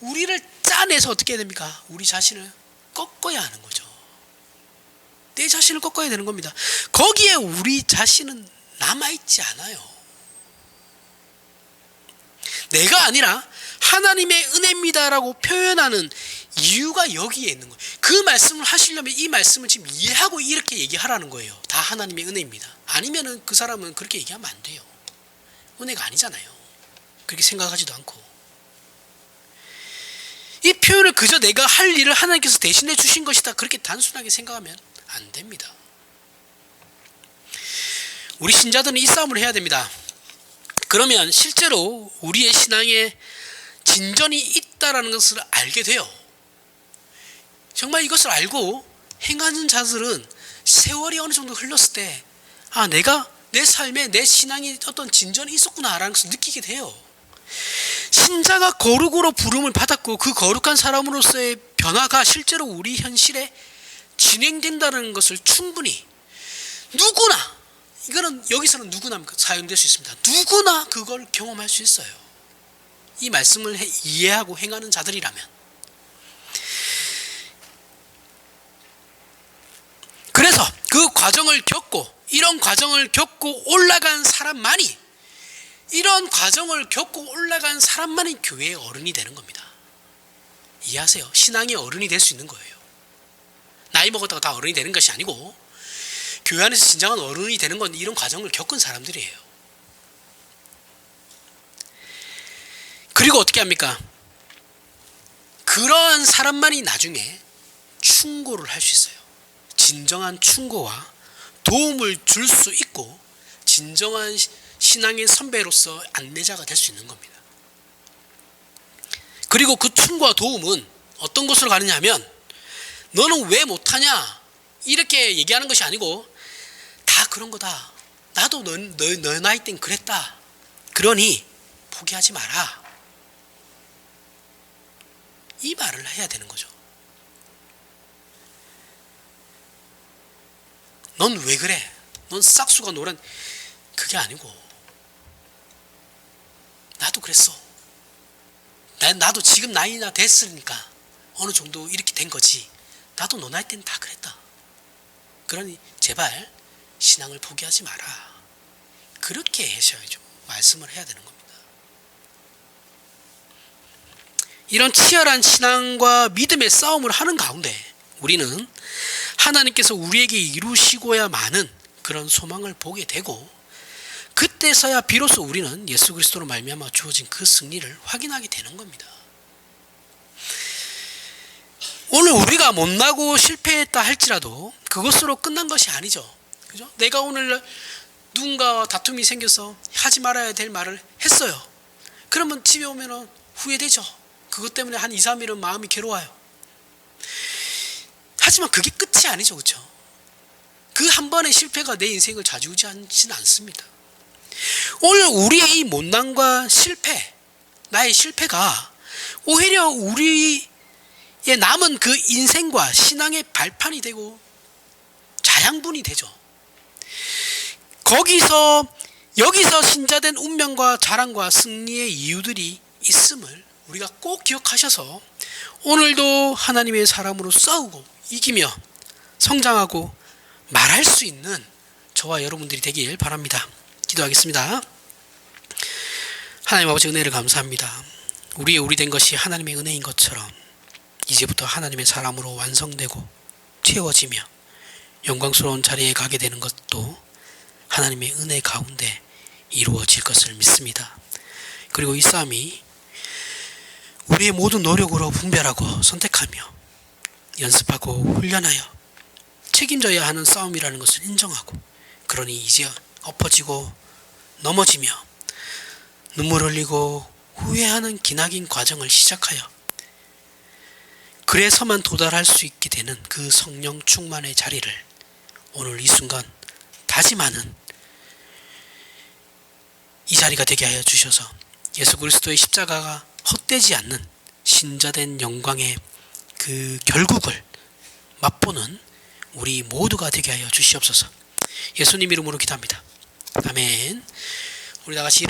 우리를 짜내서 어떻게 해야 됩니까? 우리 자신을 꺾어야 하는 거죠. 내 자신을 꺾어야 되는 겁니다. 거기에 우리 자신은 남아있지 않아요. 내가 아니라 하나님의 은혜입니다라고 표현하는 이유가 여기에 있는 거예요. 그 말씀을 하시려면 이 말씀을 지금 이해하고 이렇게 얘기하라는 거예요. 다 하나님의 은혜입니다. 아니면은 그 사람은 그렇게 얘기하면 안 돼요. 은혜가 아니잖아요. 그렇게 생각하지도 않고. 이 표현을 그저 내가 할 일을 하나님께서 대신해 주신 것이다, 그렇게 단순하게 생각하면 안 됩니다. 우리 신자들은 이 싸움을 해야 됩니다. 그러면 실제로 우리의 신앙에 진전이 있다라는 것을 알게 돼요. 정말 이것을 알고 행하는 자들은 세월이 어느 정도 흘렀을 때, 내가 내 삶에 내 신앙에 어떤 진전이 있었구나라는 것을 느끼게 돼요. 신자가 거룩으로 부름을 받았고 그 거룩한 사람으로서의 변화가 실제로 우리 현실에 진행된다는 것을 충분히 누구나, 이거는 여기서는 누구나 사용될 수 있습니다. 누구나 그걸 경험할 수 있어요. 이 말씀을 이해하고 행하는 자들이라면. 그래서 그 과정을 겪고, 이런 과정을 겪고 올라간 사람만이, 이런 과정을 겪고 올라간 사람만이 교회의 어른이 되는 겁니다. 이해하세요? 신앙의 어른이 될 수 있는 거예요. 나이 먹었다고 다 어른이 되는 것이 아니고, 교회 안에서 진정한 어른이 되는 건 이런 과정을 겪은 사람들이에요. 그리고 어떻게 합니까? 그러한 사람만이 나중에 충고를 할 수 있어요. 진정한 충고와 도움을 줄 수 있고 진정한 신앙의 선배로서 안내자가 될 수 있는 겁니다. 그리고 그 충고와 도움은 어떤 곳으로 가느냐 하면, 너는 왜 못하냐 이렇게 얘기하는 것이 아니고, 다 그런 거다, 나도 너 나이 땐 그랬다, 그러니 포기하지 마라, 이 말을 해야 되는 거죠. 넌 왜 그래? 넌 싹수가 노란, 그게 아니고, 나도 그랬어. 나도 지금 나이나 됐으니까 어느 정도 이렇게 된 거지. 나도 너 나이 때는 다 그랬다. 그러니 제발 신앙을 포기하지 마라. 그렇게 하셔야죠. 말씀을 해야 되는 겁니다. 이런 치열한 신앙과 믿음의 싸움을 하는 가운데 우리는 하나님께서 우리에게 이루시고야 마는 그런 소망을 보게 되고, 그때서야 비로소 우리는 예수 그리스도로 말미암아 주어진 그 승리를 확인하게 되는 겁니다. 오늘 우리가 못나고 실패했다 할지라도 그것으로 끝난 것이 아니죠. 그죠? 내가 오늘 누군가와 다툼이 생겨서 하지 말아야 될 말을 했어요. 그러면 집에 오면 후회되죠. 그것 때문에 한 2, 3일은 마음이 괴로워요. 하지만 그게 끝이 아니죠. 그렇죠? 그 한 번의 실패가 내 인생을 좌지우지하지는 않습니다. 오늘 우리의 이 못난과 실패, 나의 실패가 오히려 우리의 남은 그 인생과 신앙의 발판이 되고 자양분이 되죠. 여기서 신자된 운명과 자랑과 승리의 이유들이 있음을 우리가 꼭 기억하셔서 오늘도 하나님의 사람으로 싸우고 이기며 성장하고 말할 수 있는 저와 여러분들이 되길 바랍니다. 기도하겠습니다. 하나님 아버지, 은혜를 감사합니다. 우리 된 것이 하나님의 은혜인 것처럼 이제부터 하나님의 사람으로 완성되고 채워지며 영광스러운 자리에 가게 되는 것도 하나님의 은혜 가운데 이루어질 것을 믿습니다. 그리고 이 싸움이 우리의 모든 노력으로 분별하고 선택하며 연습하고 훈련하여 책임져야 하는 싸움이라는 것을 인정하고, 그러니 이제 엎어지고 넘어지며 눈물 흘리고 후회하는 기나긴 과정을 시작하여 그래서만 도달할 수 있게 되는 그 성령 충만의 자리를 오늘 이 순간 다짐하는 이 자리가 되게 하여 주셔서 예수 그리스도의 십자가가 헛되지 않는 신자된 영광의 그 결국을 맛보는 우리 모두가 되게 하여 주시옵소서. 예수님 이름으로 기도합니다. 아멘. 우리 다 같이